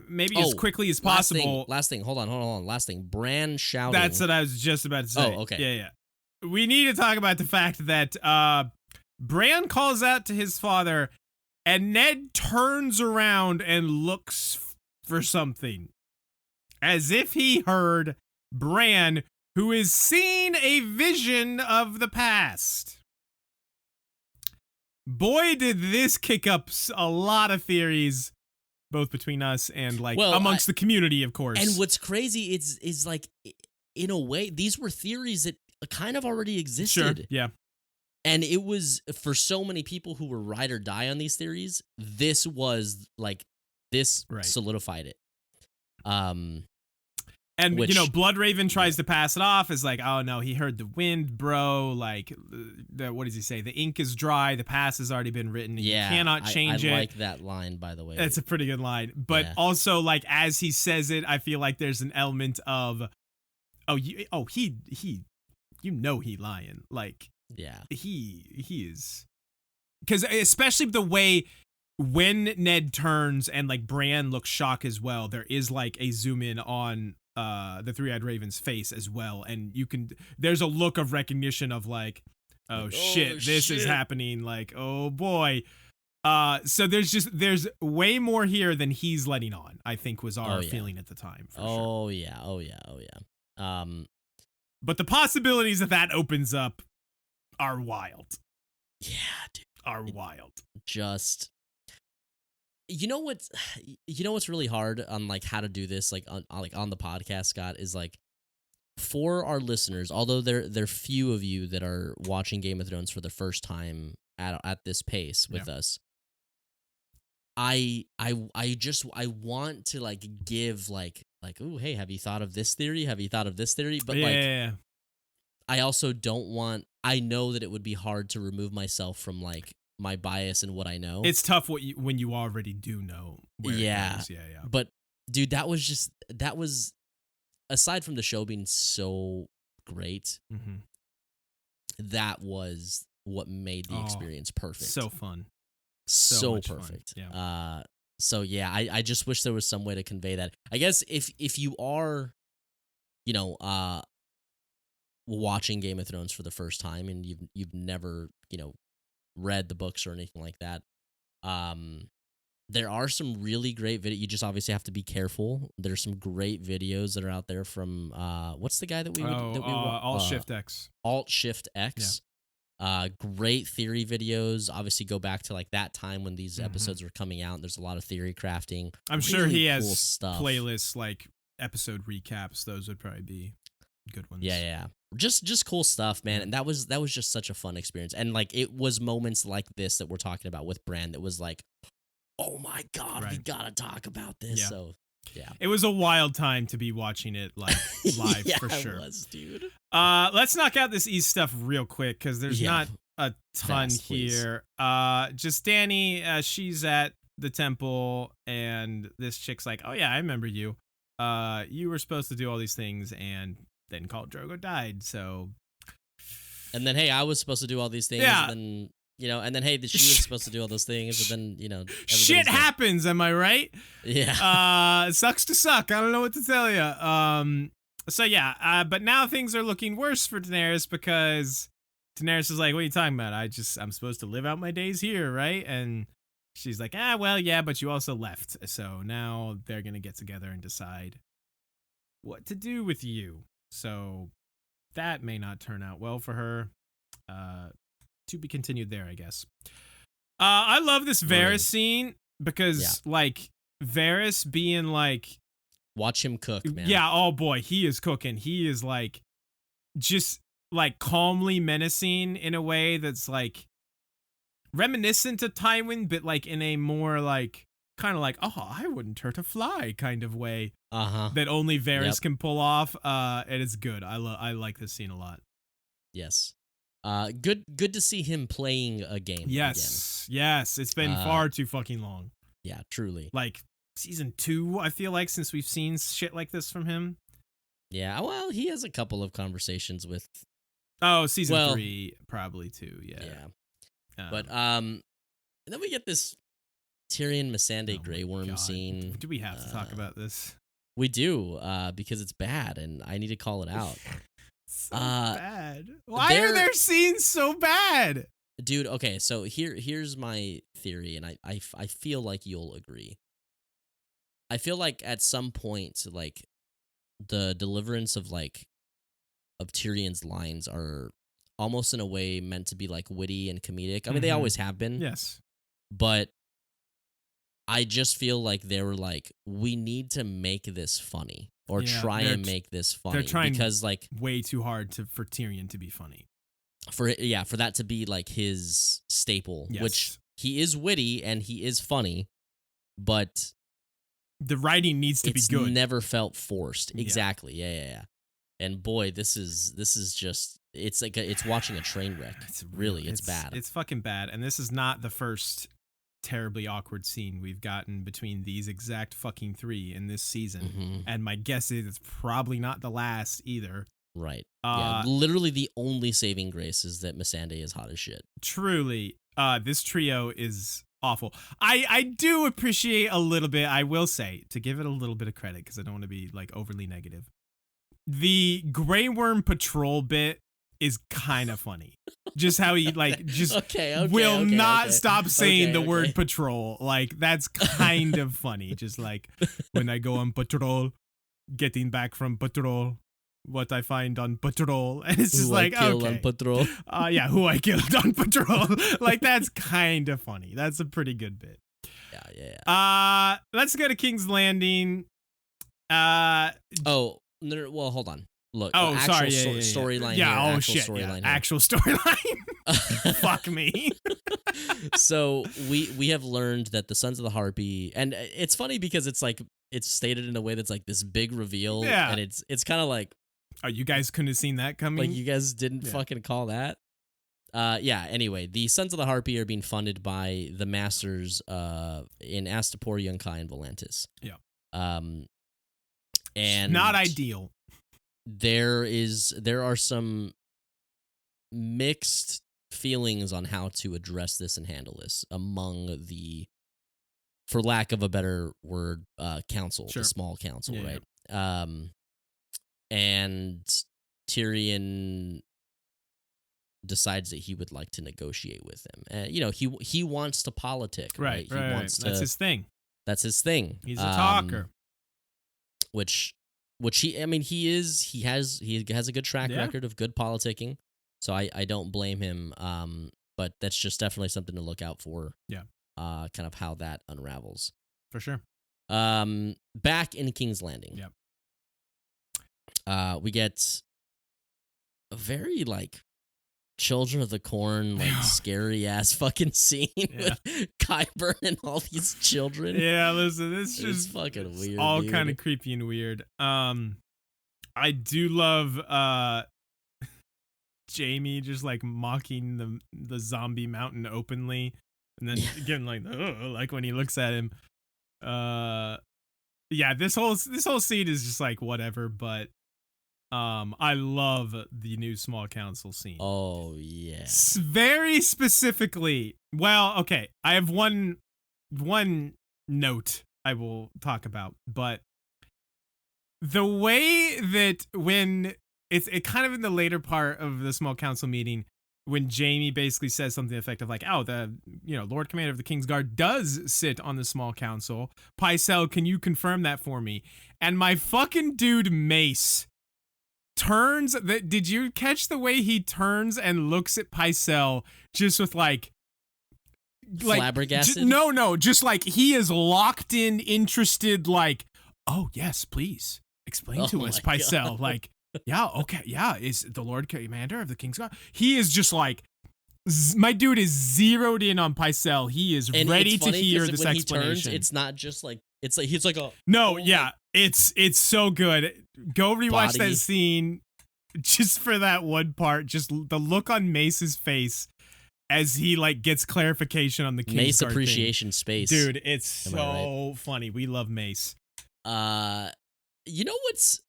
maybe as quickly as possible. Last thing. Hold on. Last thing. Bran shouting. That's what I was just about to say. Oh, okay. Yeah. We need to talk about the fact that Bran calls out to his father, and Ned turns around and looks for something, as if he heard Bran, who is seeing a vision of the past. Boy, did this kick up a lot of theories, both between us and like amongst the community, of course. And what's crazy is like, in a way, these were theories that kind of already existed. Sure, yeah. And it was, for so many people who were ride or die on these theories, this was like, this solidified it. And, Bloodraven tries to pass it off as like, oh, no, he heard the wind, bro. Like, what does he say? The ink is dry. The past has already been written. You cannot change it. I like that line, by the way. It's a pretty good line. But also, like, as he says it, I feel like there's an element of, he lying. Like, he is. Because especially the way when Ned turns and, like, Bran looks shocked as well, there is, like, a zoom in on the Three-Eyed Raven's face as well, and there's a look of recognition of like, oh shit, this is happening, like, oh boy. So there's way more here than he's letting on, I think, was our feeling at the time. For sure. But the possibilities that opens up are wild. Yeah, dude. Are wild. Just, you know what's really hard on like how to do this, like on the podcast, Scott, is like, for our listeners, although there are few of you that are watching Game of Thrones for the first time at this pace with us, I want to like give like, oh, hey, have you thought of this theory? Have you thought of this theory? But I also don't want, I know that it would be hard to remove myself from like my bias and what I know. It's tough when you already do know where it goes. Yeah. But dude, that was aside from the show being so great, that was what made the experience perfect. So fun. So perfect. Fun. Yeah. So yeah, I just wish there was some way to convey that. I guess if you are, watching Game of Thrones for the first time and you've never, read the books or anything like that, there are some really great videos. You just obviously have to be careful. There's some great videos that are out there from what's the guy that we Alt Shift X. Alt Shift X. Yeah. Great theory videos. Obviously go back to like that time when these episodes were coming out. There's a lot of theory crafting. I'm sure he has stuff. Playlists like episode recaps. Those would probably be good ones. Yeah. Just cool stuff, man. And that was just such a fun experience. And like, it was moments like this that we're talking about with Bran that was like, oh my God, we gotta talk about this. Yeah. So yeah, it was a wild time to be watching it like live for sure. It was, dude. Let's knock out this East stuff real quick because there's not a ton here. Just Dany, she's at the temple and this chick's like, oh yeah, I remember you. You were supposed to do all these things and then Khal Drogo died, so. And then, hey, I was supposed to do all these things. Yeah. And then, and then, hey, she was supposed to do all those things, but then, shit happens, am I right? Yeah. Sucks to suck. I don't know what to tell you. So yeah, but now things are looking worse for Daenerys because Daenerys is like, what are you talking about? I'm supposed to live out my days here, right? And she's like, well, yeah, but you also left. So now they're going to get together and decide what to do with you. So that may not turn out well for her. To be continued there, I guess. I love this Varys scene because, like, Varys being like... Watch him cook, man. Yeah, oh boy, he is cooking. He is, like, just, like, calmly menacing in a way that's, like, reminiscent of Tywin, but, like, in a more, like, kind of like, oh, I wouldn't hurt a fly kind of way that only Varys can pull off. It is good. I like this scene a lot. Yes. Good to see him playing a game. Yes. It's been far too fucking long. Yeah, truly. Like season 2, I feel like, since we've seen shit like this from him. Yeah, well, he has a couple of conversations with. Oh, season 3 probably too. Yeah. But and then we get this Tyrion Melisandre Grey Worm scene. Do we have to talk about this? We do, because it's bad, and I need to call it out. So bad. Why are their scenes so bad? Dude, okay, so here's my theory, and I feel like you'll agree. I feel like at some point, like, the deliverance of Tyrion's lines are almost in a way meant to be, like, witty and comedic. I mean, they always have been. Yes. But I just feel like they were like, we need to make this funny. Or try and make this funny. They're trying because, like, way too hard for Tyrion to be funny. for that to be like his staple, which he is witty and he is funny, but the writing needs to be good. It's never felt forced. Exactly. Yeah. And boy, this is just it's like it's watching a train wreck. It's bad. It's fucking bad. And this is not the first terribly awkward scene we've gotten between these exact fucking three in this season. Mm-hmm. And my guess is it's probably not the last either. Right. Literally the only saving grace is that Melisandre is hot as shit. Truly. This trio is awful. I do appreciate a little bit, I will say, to give it a little bit of credit, because I don't want to be like overly negative. The Grey Worm Patrol bit is kind of funny. Just how he like just will not stop saying the word patrol. Like, that's kind of funny. Just like, when I go on patrol, getting back from patrol, what I find on patrol. And it's just like, okay. On patrol. Who I killed on patrol. Like, that's kind of funny. That's a pretty good bit. Yeah. Let's go to King's Landing. No, well, hold on. Look. Sorry. Storyline. Yeah. Actual storyline. Fuck me. So we have learned that the Sons of the Harpy, and it's funny because it's like it's stated in a way that's like this big reveal, and it's kind of like, oh, you guys couldn't have seen that coming. Like, you guys didn't fucking call that. Anyway, the Sons of the Harpy are being funded by the Masters in Astapor, Yunkai, and Volantis. Yeah. And not ideal. There are some mixed feelings on how to address this and handle this among the, for lack of a better word, council, the small council, right? Yeah. And Tyrion decides that he would like to negotiate with him. He wants to politic, right? He wants to. That's his thing. That's his thing. He's a talker. Which he has a good track record of good politicking, so I don't blame him. But that's just definitely something to look out for. Yeah. Kind of how that unravels. For sure. Back in King's Landing. Yep. We get a very like Children of the Corn, like scary ass fucking scene with Qyburn and all these children. Yeah, listen, it's just fucking weird. All kind of creepy and weird. I do love Jaime just like mocking the zombie mountain openly, and then again like when he looks at him. This whole scene is just like whatever, but I love the new small council scene. Oh yeah. Very specifically. Well, okay, I have one note I will talk about, but the way that when it's kind of in the later part of the small council meeting, when Jaime basically says something effective like, "Oh, the Lord Commander of the Kingsguard does sit on the small council. Pycelle, can you confirm that for me?" And my fucking dude Mace turns. Did you catch the way he turns and looks at Pycelle just with like flabbergasted? No, just like he is locked in, interested. Like, oh yes, please explain to us, Pycelle. Like, yeah, okay, yeah, is the Lord Commander of the Kingsguard? He is just like, my dude is zeroed in on Pycelle. He is ready to hear this when explanation. He turns, it's not just like it's like he's like a It's so good. Go rewatch that scene just for that one part. Just the look on Mace's face as he like gets clarification on the Kingsguard Mace appreciation thing. Space. Dude, it's so funny. We love Mace. You know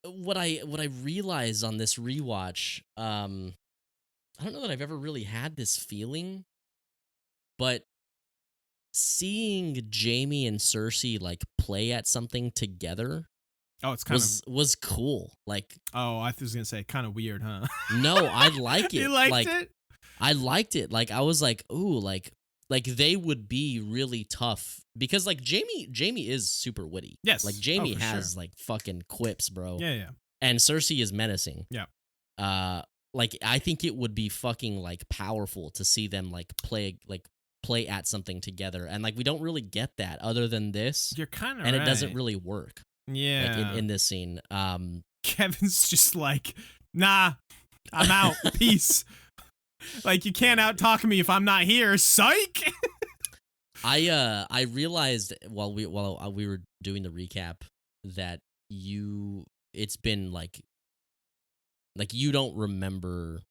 what I realized on this rewatch? I don't know that I've ever really had this feeling, but seeing Jaime and Cersei like play at something together, it's was cool. Like, I was gonna say kind of weird, huh? No, I like it. You liked it? I liked it. Like, I was like, ooh, like they would be really tough because like Jaime is super witty. Yes, like Jaime has like fucking quips, bro. Yeah. And Cersei is menacing. Yeah. Like I think it would be fucking like powerful to see them like play at something together, and like we don't really get that other than this. You're kind of and right. It doesn't really work. Yeah, like in this scene, Kevin's just like, nah, I'm out, peace. Like, you can't out-talk me if I'm not here. Psych! I realized while we were doing the recap that it's been like you don't remember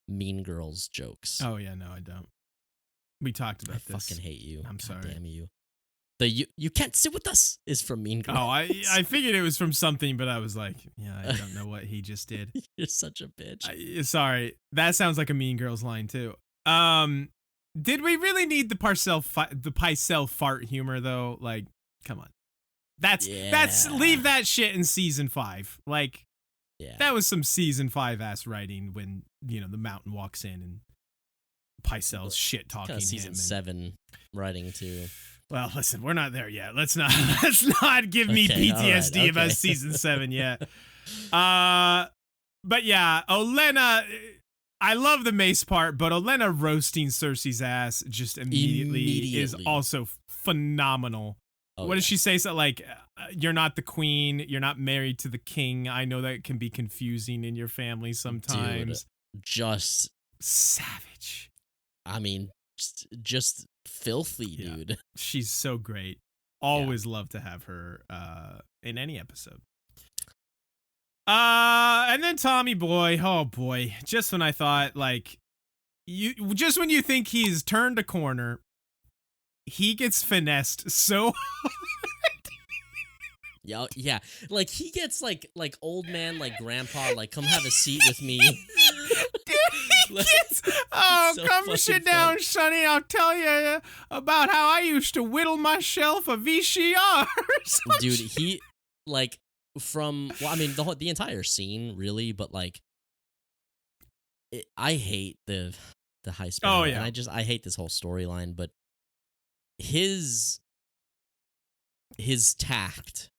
Mean Girls jokes. Oh yeah, no, I don't. We talked about this. I fucking hate you. I'm God sorry. Damn you. The you can't sit with us is from Mean Girls. Oh, I figured it was from something, but I was like, yeah, I don't know what he just did. You're such a bitch. Sorry, that sounds like a Mean Girls line too. Did we really need the Pycelle fart humor though? Like, come on. That's leave that shit in season 5. Like, that was some season 5 ass writing when the mountain walks in and Pycelle's shit talking him. Season 7 writing too. Well, listen, we're not there yet. Let's not give me PTSD about season 7 yet. But yeah, Olenna, I love the mace part, but Olenna roasting Cersei's ass just immediately. is also phenomenal. What does she say? So like, you're not the queen, you're not married to the king. I know that can be confusing in your family sometimes. Dude, just savage. I mean, just filthy, dude. She's so great. Always love to have her in any episode. And then Tommy boy, oh boy, just when I thought when you think he's turned a corner, he gets finessed so Yeah. Like he gets like old man, like grandpa, like come have a seat with me. Dude, so come sit down, Sonny. I'll tell you about how I used to whittle my shelf of VCRs. Dude, he like the entire scene really, but like I hate the high sparrow. Oh yeah, and I hate this whole storyline, but his tact.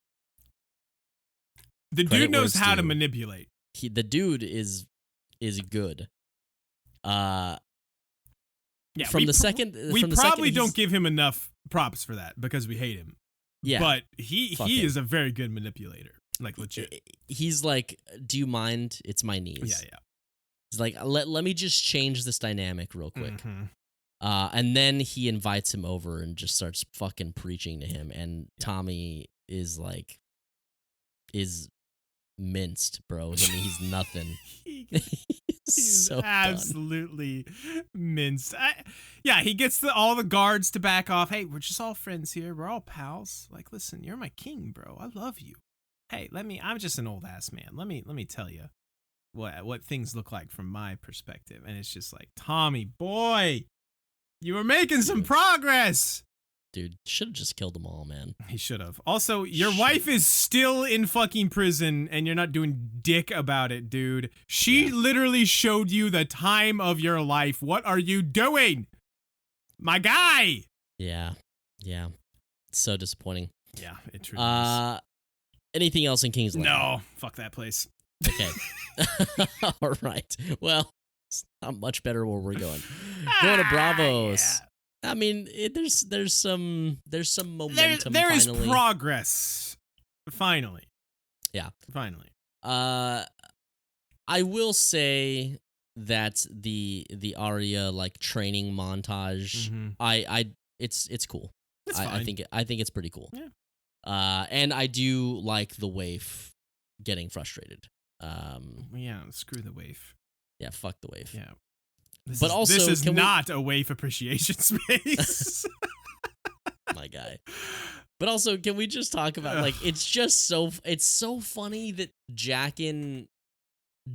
The dude knows how to manipulate. The dude is good. Yeah. We probably don't give him enough props for that because we hate him. Yeah. But he is a very good manipulator. Like legit. He's like, do you mind? It's my niece. Yeah. He's like, let me just change this dynamic real quick. Mm-hmm. And then he invites him over and just starts fucking preaching to him. And Tommy is minced, bro. I mean, he's nothing. He's so absolutely minced. He gets all the guards to back off. Hey, we're just all friends here. We're all pals. Like, listen, you're my king, bro. I love you. Hey, I'm just an old ass man. Let me tell you what things look like from my perspective. And it's just like, Tommy, boy, you were making some progress. Dude, should have just killed them all, man. He should have. Also, your wife is still in fucking prison and you're not doing dick about it, dude. She literally showed you the time of your life. What are you doing? My guy. Yeah. So disappointing. Yeah, it truly is. Anything else in King's Landing? No, fuck that place. Okay. All right. Well, it's not much better where we're going. Going to Bravos. Yeah. I mean, there's some momentum. There is finally. Progress. Finally. Yeah. Finally. I will say that the Arya like training montage. Mm-hmm. It's cool. It's fine. I think it's pretty cool. Yeah. And I do like the waif getting frustrated. Screw the waif. Yeah, fuck the waif. Yeah. This is not a waif appreciation space. My guy. But also, can we just talk about like it's so funny that Jaqen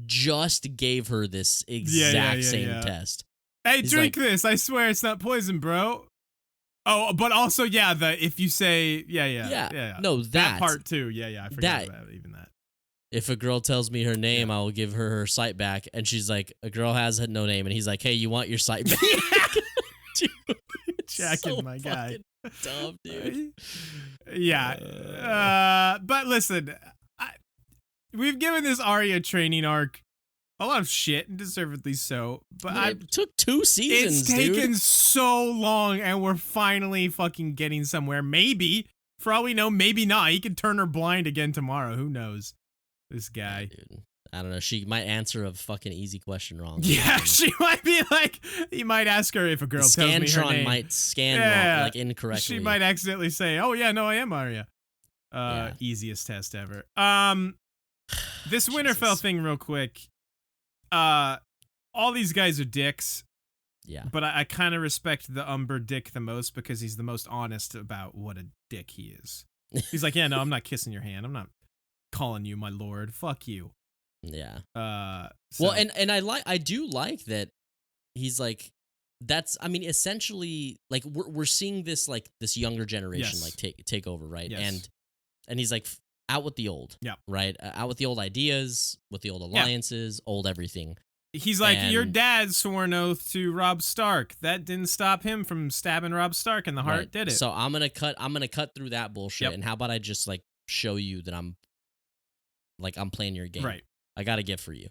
just gave her this exact same test. Hey, drink this. I swear it's not poison, bro. Oh, but also, if you say, no, that part too. Yeah, I forgot about even that. If a girl tells me her name, I will give her sight back. And she's like, a girl has no name. And he's like, hey, you want your sight back? Dude, Jaqen, my guy. Dumb, dude. But listen, we've given this Arya training arc a lot of shit, and deservedly so. But it took 2 seasons, It's taken so long, and we're finally fucking getting somewhere. Maybe. For all we know, maybe not. He could turn her blind again tomorrow. Who knows? This guy. Yeah, dude. I don't know. She might answer a fucking easy question wrong. Yeah, she might be like, you might ask her if a girl tells me her Scantron name. might scan wrong, like incorrectly. She might accidentally say, "Oh yeah, no, I am Arya." Easiest test ever. This Winterfell thing, real quick. All these guys are dicks. Yeah. But I kind of respect the Umber dick the most because he's the most honest about what a dick he is. He's like, yeah, no, I'm not kissing your hand. I'm not calling you my lord. Fuck you. Yeah. So. Well, and I do like that he's like, that's, I mean, essentially, like, we're seeing this, like, this younger generation, like, take over, right? Yes. And he's like, out with the old. Yeah. Right? Out with the old ideas, with the old alliances, old everything. He's like, your dad swore an oath to Robb Stark. That didn't stop him from stabbing Robb Stark in the heart, did it? So I'm gonna cut through that bullshit. And how about I just like show you that I'm playing your game. Right. I got a gift for you.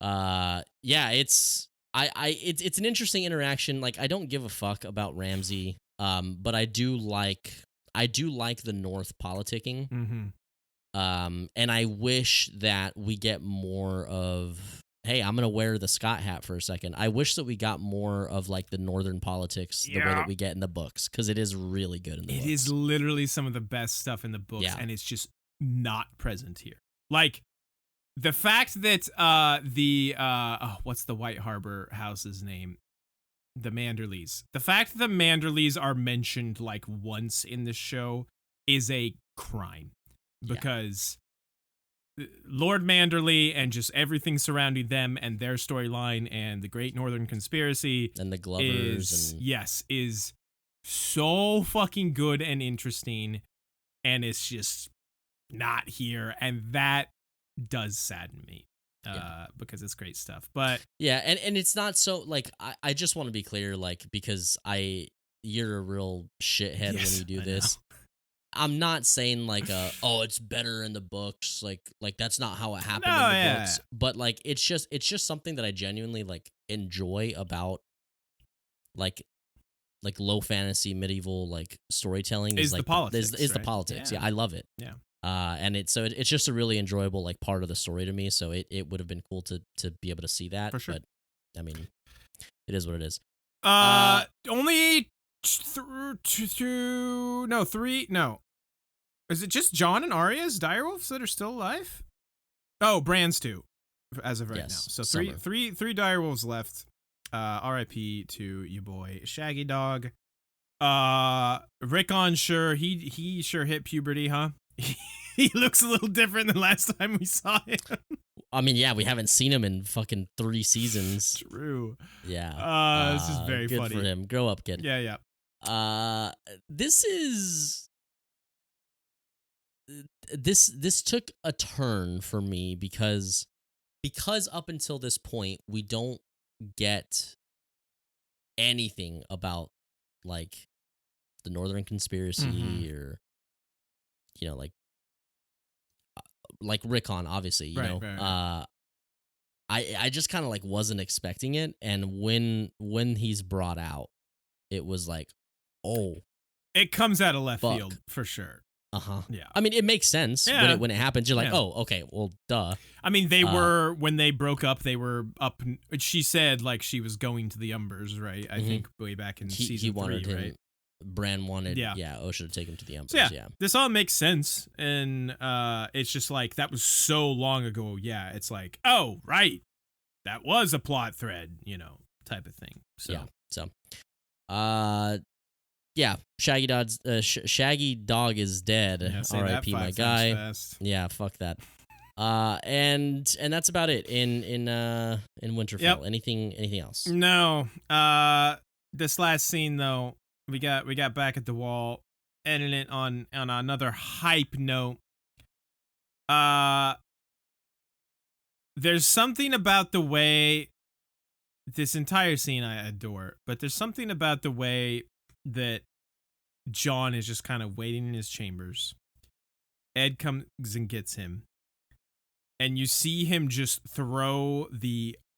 Yeah, it's an interesting interaction. Like, I don't give a fuck about Ramsay. But I do like the North politicking. Mm-hmm. And I wish that we get more of, hey, I'm gonna wear the Scott hat for a second. I wish that we got more of like the Northern politics the way that we get in the books, because it is really good in the books. It is literally some of the best stuff in the books, and it's just not present here. Like, the fact that what's the White Harbor house's name? The Manderleys. The fact that the Manderleys are mentioned like once in the show is a crime, because Lord Manderley and just everything surrounding them and their storyline and the Great Northern Conspiracy and the Glovers is so fucking good and interesting, and it's just not here, and that does sadden me. Because it's great stuff. But and it's not so, like, I just want to be clear, like, because you're a real shithead when you do this. I'm not saying like it's better in the books, like that's not how it happened in the books. But like it's just something that I genuinely like enjoy about like low fantasy medieval like storytelling is like the politics. Is the politics. Yeah, I love it. Yeah. And it's just a really enjoyable like part of the story to me. So it would have been cool to be able to see that. For sure. But I mean, it is what it is. Only three. No, is it just Jon and Arya's direwolves that are still alive? Oh, Bran's too, as of right now. So three direwolves left. R.I.P. to your boy Shaggy Dog. Rickon, sure, he sure hit puberty, huh? He looks a little different than last time we saw him. I mean, yeah, we haven't seen him in fucking 3 seasons. True. Yeah. This is very good funny. Good for him. Grow up, kid. Yeah. This took a turn for me because up until this point we don't get anything about like the Northern Conspiracy or like Rickon, obviously, you know. Right. I just kind of like wasn't expecting it, and when he's brought out, it was like, oh, it comes out of left field for sure. Yeah. I mean, it makes sense when it happens. You're like, oh, okay, well, duh. I mean, they were, when they broke up, they were up. She said like she was going to the Umbers, right? I think way back in season 3, right? Bran wanted, Osha to take him to the Umbers. So this all makes sense, and it's just like that was so long ago. Yeah, it's like, oh, right, that was a plot thread, type of thing. So Shaggy Dog is dead. R.I.P. my guy. Fast. Yeah, fuck that. And that's about it in Winterfell. Yep. Anything else? No. This last scene though, we got back at the wall, ending it on another hype note. There's something about the way this entire scene I adore, but there's something about the way that Jon is just kind of waiting in his chambers. Edd comes and gets him, and you see him just throw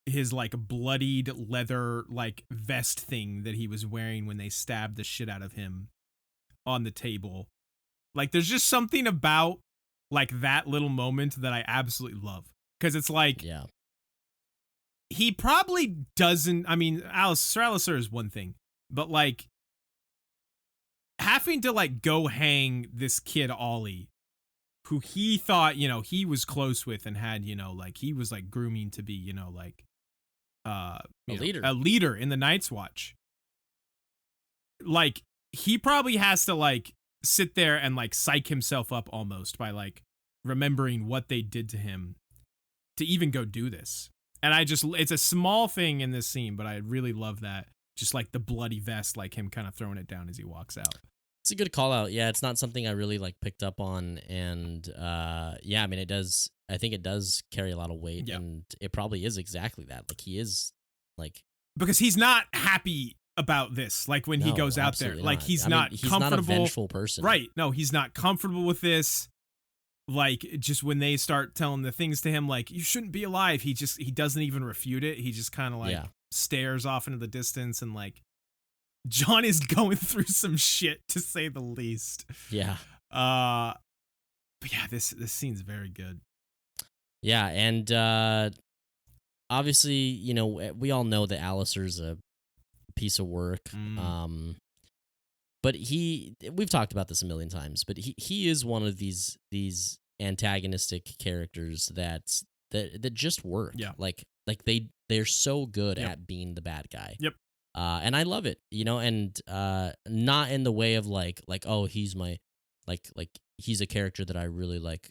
his like bloodied leather like vest thing that he was wearing when they stabbed the shit out of him on the table. Like, there's just something about like that little moment that I absolutely love. Because it's like, he probably doesn't. I mean, Sir Alistair is one thing, but like having to like go hang this kid Ollie, who he thought, he was close with and had, like he was like grooming to be, like a leader in the Night's Watch. Like, he probably has to like sit there and like psych himself up almost by like remembering what they did to him to even go do this. And it's a small thing in this scene, but I really love that. Just like the bloody vest, like him kind of throwing it down as he walks out. It's a good call out. Yeah, it's not something I really like picked up on. And I mean, I think it does carry a lot of weight, and it probably is exactly that. Like, he is like, because he's not happy about this. Like when he goes out there, like he's not comfortable. Not a vengeful person. Right. No, he's not comfortable with this. Like, just when they start telling the things to him, like, you shouldn't be alive, he doesn't even refute it. He just kind of like stares off into the distance, and like Jon is going through some shit, to say the least. Yeah. But yeah, this scene's very good. Yeah, and obviously, we all know that Alistair's a piece of work. But we've talked about this a million times, but he is one of these antagonistic characters that just work. Yeah. Like they're so good at being the bad guy. Yep. And I love it, and not in the way of like, oh, he's my like he's a character that I really like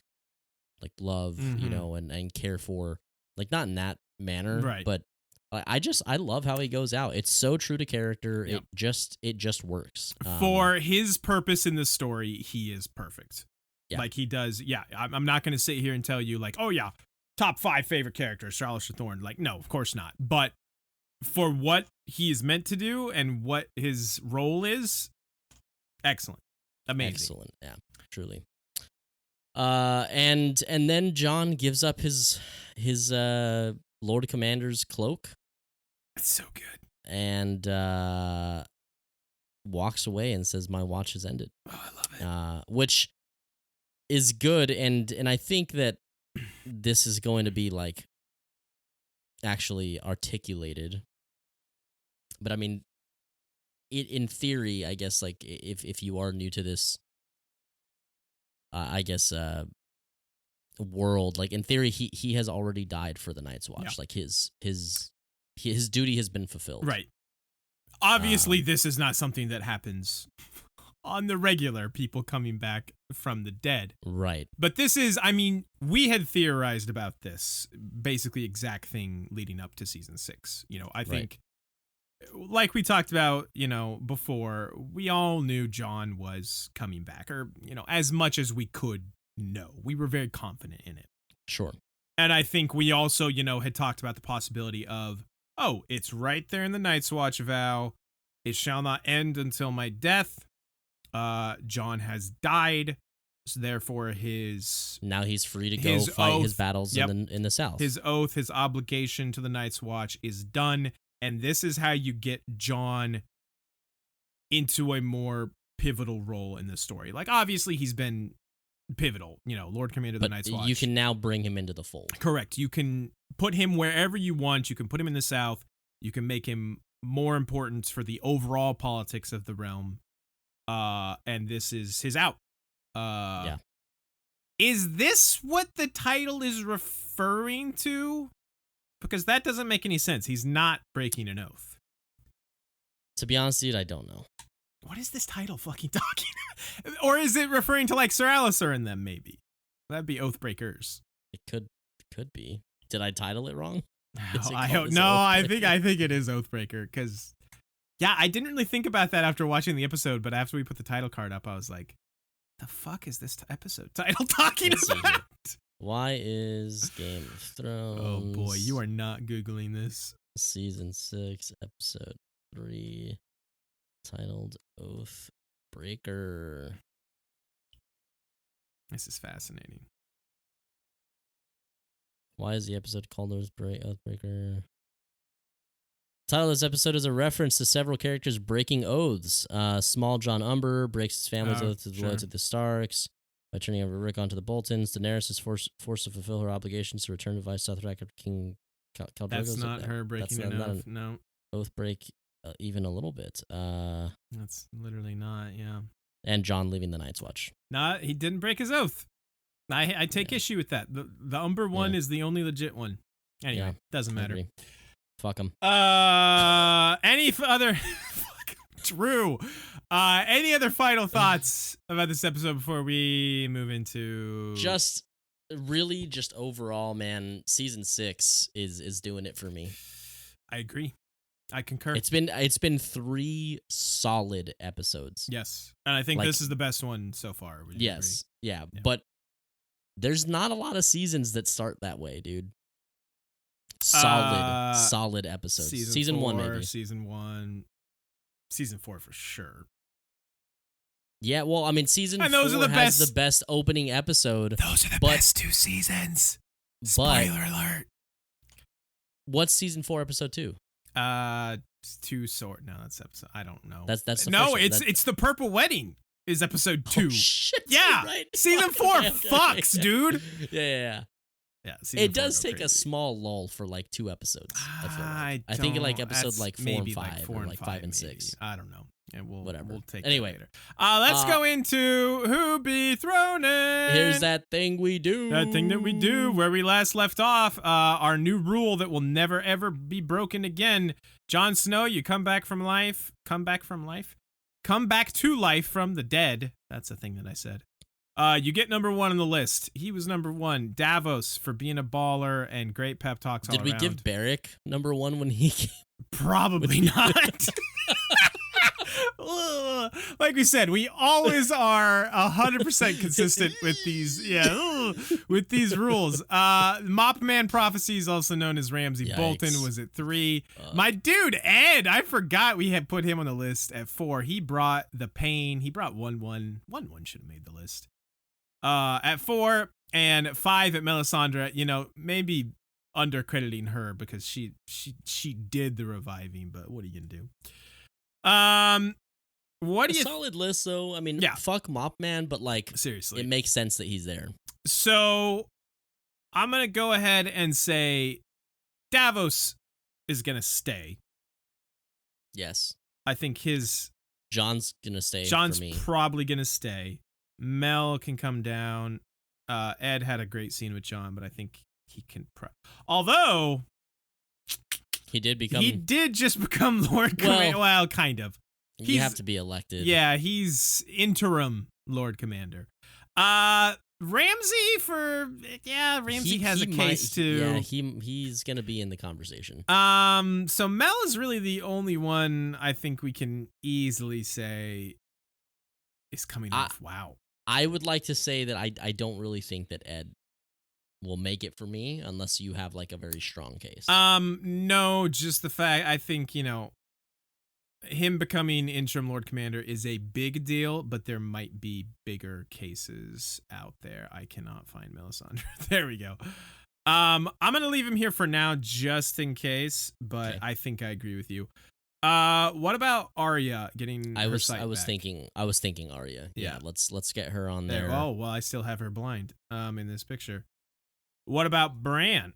love, and care for, like, not in that manner, right? But I love how he goes out. It's so true to character. Yep. It just works. For his purpose in this story, he is perfect. Yeah. Like, he does. Yeah. I'm not going to sit here and tell you like, oh yeah, top 5 favorite characters, Sir Alistair Thorne. Like, no, of course not. But for what he is meant to do and what his role is, excellent. Amazing. Excellent. Yeah, truly. And then Jon gives up his Lord Commander's cloak. It's so good. And walks away and says, "My watch has ended." Oh, I love it. Which is good, and I think that this is going to be like actually articulated. But I mean, in theory, I guess, like, if you are new to this, I guess, world, like, in theory, he has already died for the Night's Watch. Yeah. Like, his duty has been fulfilled. Right. Obviously, this is not something that happens on the regular, people coming back from the dead. Right. But this is, I mean, we had theorized about this basically exact thing leading up to season 6. I think, like we talked about, before, we all knew Jon was coming back, or, as much as we could know. We were very confident in it. Sure. And I think we also, had talked about the possibility of, oh, it's right there in the Night's Watch vow. It shall not end until my death. Jon has died, so therefore now he's free to go fight his battles in the South. His oath, his obligation to the Night's Watch is done, and this is how you get Jon into a more pivotal role in the story. Like, obviously, he's been pivotal, Lord Commander of the Night's Watch. You can now bring him into the fold. Correct. You can put him wherever you want. You can put him in the South. You can make him more important for the overall politics of the realm. And this is his out. Yeah. Is this what the title is referring to? Because that doesn't make any sense. He's not breaking an oath. To be honest, dude, I don't know. What is this title fucking talking about? Or is it referring to like Sir Alistair and them, maybe? That'd be Oathbreakers. It could be. Did I title it wrong? I think it is Oathbreaker, because I didn't really think about that after watching the episode, but after we put the title card up, I was like, the fuck is this episode title talking about? Why is Game of Thrones? Oh boy, you are not Googling this. Season 6, episode 3, titled Oathbreaker. This is fascinating. Why is the episode called Oathbreaker? The title of this episode is a reference to several characters breaking oaths. Small John Umber breaks his family's oath to the Lords of the Starks By turning over Rick onto the Boltons, Daenerys is forced to fulfill her obligations to return to Vice Dothraki after King Khal Drogo. That's not her breaking an oath. No. Oath break even a little bit. That's literally not, yeah. And Jon leaving the Night's Watch. Nah, he didn't break his oath. I take issue with that. The Umber one is the only legit one. Anyway, doesn't matter. Fuck him. Any other... True. Any other final thoughts about this episode before we move into... Just overall, man, season 6 is doing it for me. I agree. I concur. It's been 3 solid episodes. Yes. And I think this is the best one so far. Would you agree? Yeah. But there's not a lot of seasons that start that way, dude. Solid episodes. Season 1, maybe. Season 1. Season 4 for sure. Yeah, well, I mean, season 4 has the best opening episode. Those are the best 2 seasons. Spoiler alert. What's season 4, episode 2? 2 sword. No, that's episode. I don't know. That's the no. First It's the Purple Wedding. Is episode 2? Oh, shit, yeah, right. Season 4 fucks, dude. Yeah. It does take a small lull for like 2 episodes. I think like episode like 4 and 5, or like 5 and 6. I don't know. Yeah, we'll take anyway. That later. Let's go into Who Be Thrown In. Here's that thing we do. That thing that we do. Where we last left off. Our new rule that will never ever be broken again. Jon Snow, you come back from life. Come back to life from the dead. That's a thing that I said. You get number 1 on the list. He was number 1. Davos for being a baller and great pep talks all around. Did we give Beric number 1 when he came? Probably not. Like we said, we always are 100% consistent with these. With these rules. Mop Man Prophecies, also known as Ramsay Bolton, was at 3. My dude Ed, I forgot we had put him on the list at 4. He brought the pain. He brought 1-1. 1-1 should have made the list. At 4 and 5 at Melisandre. Maybe undercrediting her because she did the reviving, but what are you gonna do? What do you solid list though? I mean, fuck Mop Man, but like seriously, it makes sense that he's there. So I'm gonna go ahead and say Davos is gonna stay. Yes, I think Jon's gonna stay. Jon's for me. Probably gonna stay. Mel can come down. Ed had a great scene with Jon, but I think he can. Although he did just become Lord Commander. Well, kind of. You have to be elected. Yeah, he's interim Lord Commander. Ramsay has a case too. Yeah, he's gonna be in the conversation. So Mel is really the only one I think we can easily say is coming off. Wow. I would like to say that I don't really think that Ed will make it for me unless you have like a very strong case. No, just the fact I think, him becoming interim Lord Commander is a big deal, but there might be bigger cases out there. I cannot find Melisandre. There we go. I'm going to leave him here for now just in case, but okay. I think I agree with you. What about Arya getting her sight I was back? thinking Arya. Yeah, let's get her on there. Oh, well, I still have her blind in this picture. What about Bran?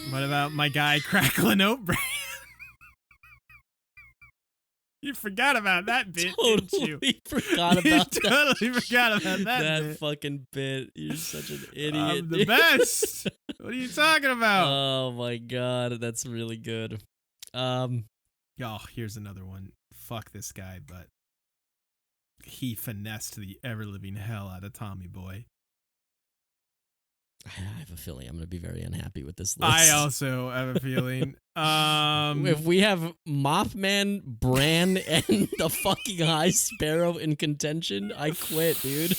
What about my guy Crackling Oat Bran? You forgot about that bit, didn't you? Forgot about you totally forgot about that bit. Fucking bit. You're such an idiot. I'm the best. What are you talking about? Oh my god, that's really good. Oh, here's another one. Fuck this guy, but he finessed the ever-living hell out of Tommy Boy. I have a feeling I'm going to be very unhappy with this list. I also have a feeling. If we have Mothman, Bran, and the fucking High Sparrow in contention, I quit, dude.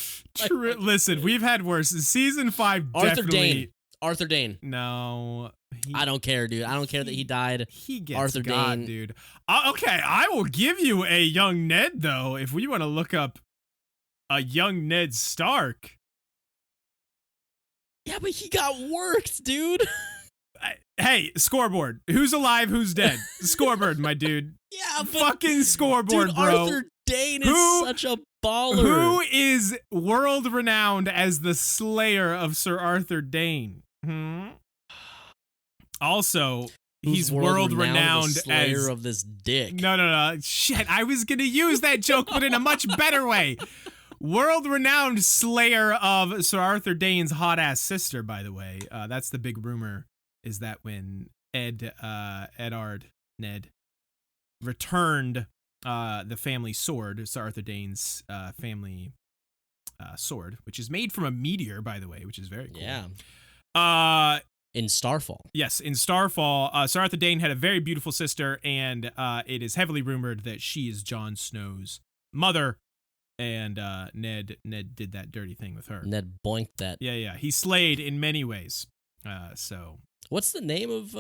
Listen, we've had worse. Season 5 definitely. Arthur Dayne. No. I don't care, dude. I don't care that he died. He gets Arthur Dayne, dude. Okay, I will give you a young Ned, though, if we want to look up a young Ned Stark. Yeah, but he got worked, dude. Hey, scoreboard. Who's alive, who's dead? Scoreboard, my dude. Yeah, but fucking scoreboard, dude, bro. Arthur Dayne is such a baller. Who is world renowned as the slayer of Sir Arthur Dayne? Also, he's world renowned as slayer of this dick. No. Shit, I was gonna use that joke, but in a much better way. World renowned slayer of Sir Arthur Dayne's hot ass sister. By the way, that's the big rumor. Is that when Ned returned the family sword, Sir Arthur Dayne's family sword, which is made from a meteor, by the way, which is very cool. Yeah. In Starfall. Yes, in Starfall, Sir Arthur Dayne had a very beautiful sister, and it is heavily rumored that she is Jon Snow's mother, and Ned did that dirty thing with her. Ned boinked that. Yeah. He slayed in many ways. So. What's the name of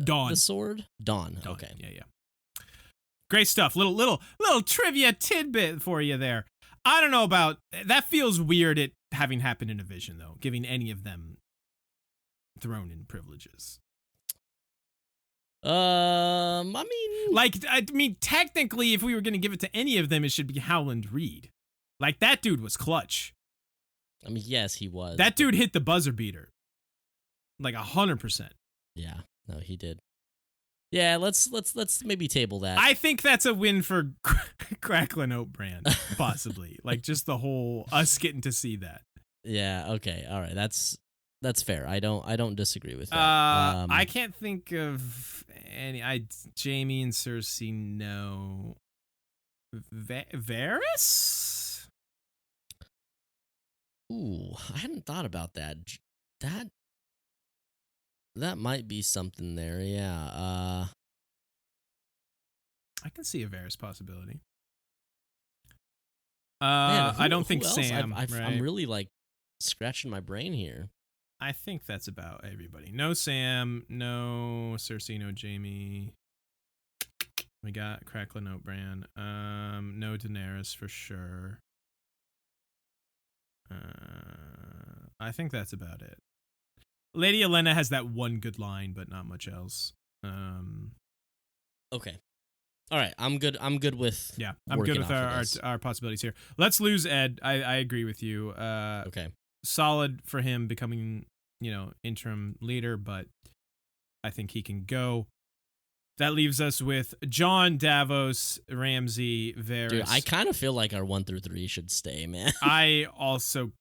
Dawn. The sword? Dawn. Okay. Yeah. Great stuff. Little trivia tidbit for you there. I don't know about that. Feels weird it having happened in a vision though, giving any of them throne in privileges. I mean, technically, if we were going to give it to any of them, it should be Howland Reed. Like that dude was clutch. I mean, yes, he was. That dude hit the buzzer beater. Like 100%. Yeah, no, he did. Yeah, let's maybe table that. I think that's a win for Cracklin' Oat Brand, possibly. Like just the whole us getting to see that. Yeah. Okay. All right. That's fair. I don't disagree with that. I can't think of any. Jaime and Cersei. No. Varys. Ooh, I hadn't thought about that. That might be something there. Yeah. I can see a Varys possibility. Man, I don't think else? Sam. right? I'm really like scratching my brain here. I think that's about everybody. No Sam, no Cersei, no Jaime. We got Cracklin' Oat Bran. No Daenerys for sure. I think that's about it. Lady Olenna has that one good line, but not much else. Okay. All right. I'm good with. Yeah, I'm good with our possibilities here. Let's lose Ed. I agree with you. Okay. Solid for him becoming, interim leader, but I think he can go. That leaves us with Jon, Davos, Ramsay, Varys. Dude, I kind of feel like our 1 through 3 should stay, man. I also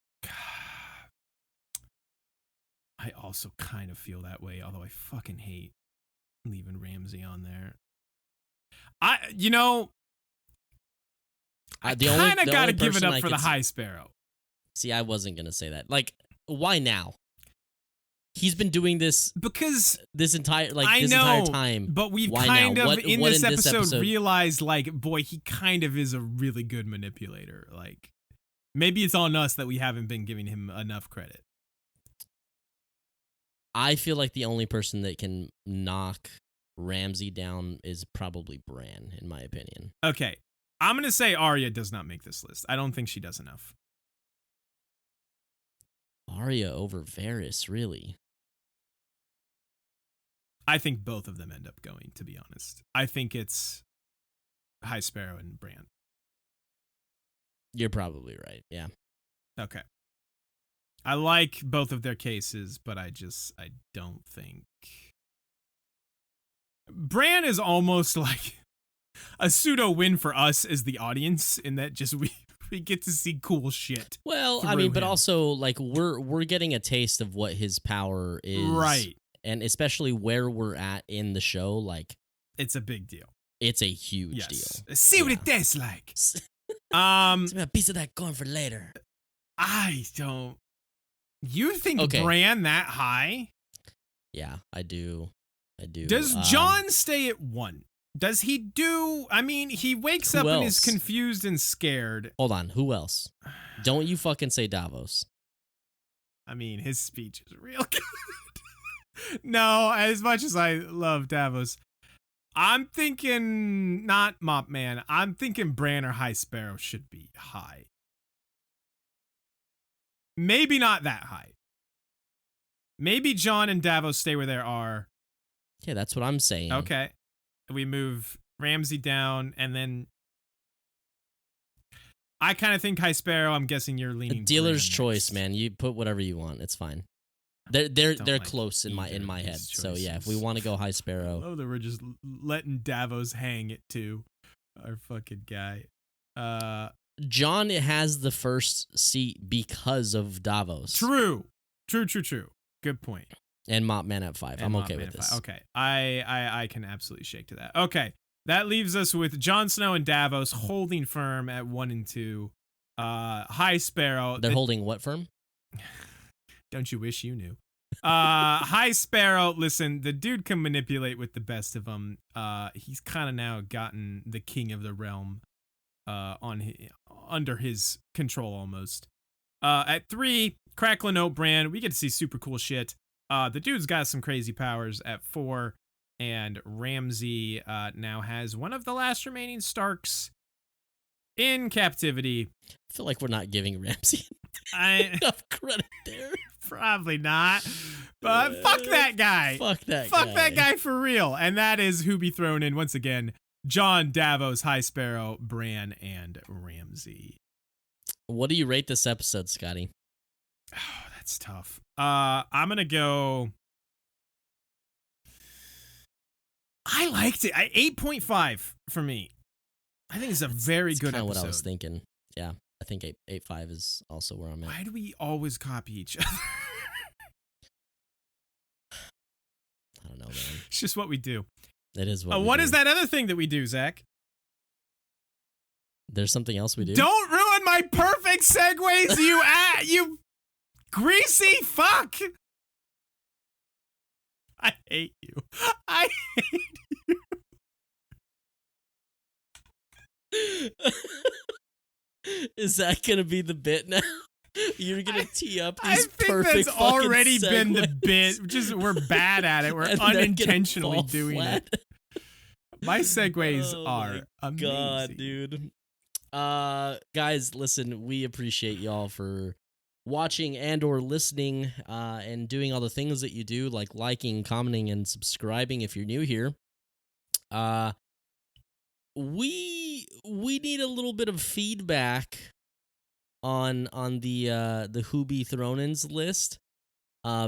kind of feel that way, although I fucking hate leaving Ramsay on there. I kind of got to give it up for the High Sparrow. See, I wasn't going to say that. Like, why now? He's been doing this because this entire time. But we've why kind now? of in this episode realized realized, boy, he kind of is a really good manipulator. Like, maybe it's on us that we haven't been giving him enough credit. I feel like the only person that can knock Ramsay down is probably Bran, in my opinion. Okay, I'm gonna say Arya does not make this list. I don't think she does enough. Arya over Varys, really? I think both of them end up going, to be honest. I think it's High Sparrow and Bran. You're probably right, yeah. Okay. I like both of their cases, but I don't think... Bran is almost like a pseudo win for us as the audience, in that just we get to see cool shit. Well, I mean, but also like we're getting a taste of what his power is, right? And especially where we're at in the show, like it's a big deal. It's a huge deal. See what it tastes like. A piece of that corn for later. I don't. You think Bran that high? Yeah, I do. Does Jon stay at 1? Does he do... I mean, he wakes up and is confused and scared. Hold on, who else? Don't you fucking say Davos. I mean, his speech is real good. No, as much as I love Davos, I'm thinking not Mop Man. I'm thinking Bran or High Sparrow should be high. Maybe not that high. Maybe Jon and Davos stay where they are. Yeah, that's what I'm saying. Okay. We move Ramsay down, and then I kind of think High Sparrow. I'm guessing you're leaning. Dealer's choice, man. You put whatever you want. It's fine. They're like close in my head. Choices. So yeah, if we want to go High Sparrow. I love that we're just letting Davos hang it too. Our fucking guy. John has the first seat because of Davos. True. Good point. And Mopman at 5. I'm okay with this. Okay. I can absolutely shake to that. Okay. That leaves us with Jon Snow and Davos holding firm at 1 and 2. High Sparrow. They're holding what firm? Don't you wish you knew? High Sparrow. Listen, the dude can manipulate with the best of them. He's kind of now gotten the king of the realm under his control almost. At 3, Cracklin' Oat Brand. We get to see super cool shit. The dude's got some crazy powers at 4. And Ramsay now has one of the last remaining Starks in captivity. I feel like we're not giving Ramsay enough credit there. Probably not. But fuck that guy. Fuck that guy for real. And that is who be thrown in once again. Jon, Davos, High Sparrow, Bran, and Ramsay. What do you rate this episode, Scotty? Oh, that's tough. I'm going to go... I liked it. 8.5 for me. I think it's a very good episode. That's kind of what I was thinking. Yeah, I think 8.5 is also where I'm at. Why do we always copy each other? I don't know, man. It's just what we do. It is what we What do. is that other thing that we do, Zach? There's something else we do? Don't ruin my perfect segues, you greasy fuck! I hate you. I hate you. Is that gonna be the bit now? You're gonna tee up these perfect fucking I think that's already segues. been the bit. Just we're bad at it. We're unintentionally doing flat. it. My segues are amazing. God, dude. Guys, listen, we appreciate y'all for watching and or listening and doing all the things that you do, like liking, commenting, and subscribing if you're new here. We need a little bit of feedback on the Who Be Thrown-ins list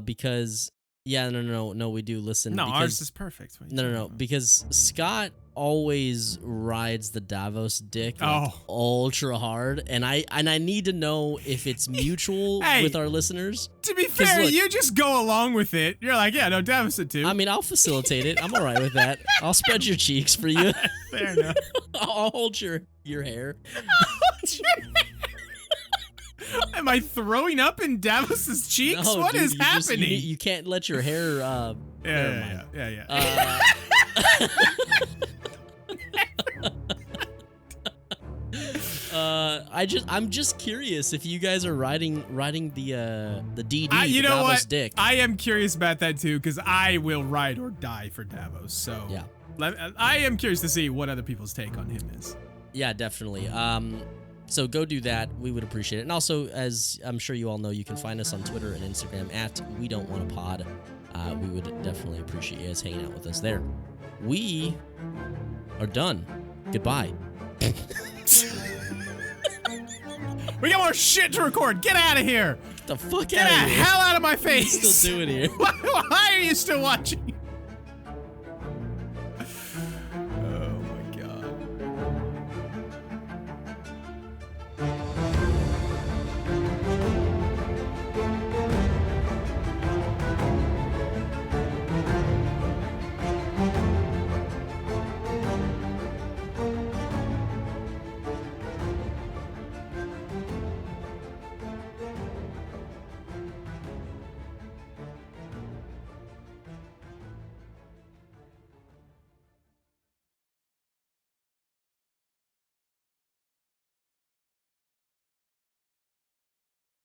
because no, we do listen. No, because, ours is perfect. No, because Scott always rides the Davos dick ultra hard, and I need to know if it's mutual with our listeners. To be fair, look, you just go along with it. You're like, yeah, no, Davos it too. I mean, I'll facilitate it. I'm all right with that. I'll spread your cheeks for you. Fair enough. I'll hold your hair. Am I throwing up in Davos's cheeks? No, what dude, is happening? You can't let your hair. Yeah. I'm just curious if you guys are riding the DD. You the know Davos what? Dick. I am curious about that too because I will ride or die for Davos. So yeah, I am curious to see what other people's take on him is. Yeah, definitely. So go do that. We would appreciate it. And also, as I'm sure you all know, you can find us on Twitter and Instagram at We Don't Want a Pod. We would definitely appreciate you guys hanging out with us there. We are done. Goodbye. We got more shit to record. Get out of here. Get the fuck out of here. Get the hell out of my face. What are you still doing here? Why are you still watching?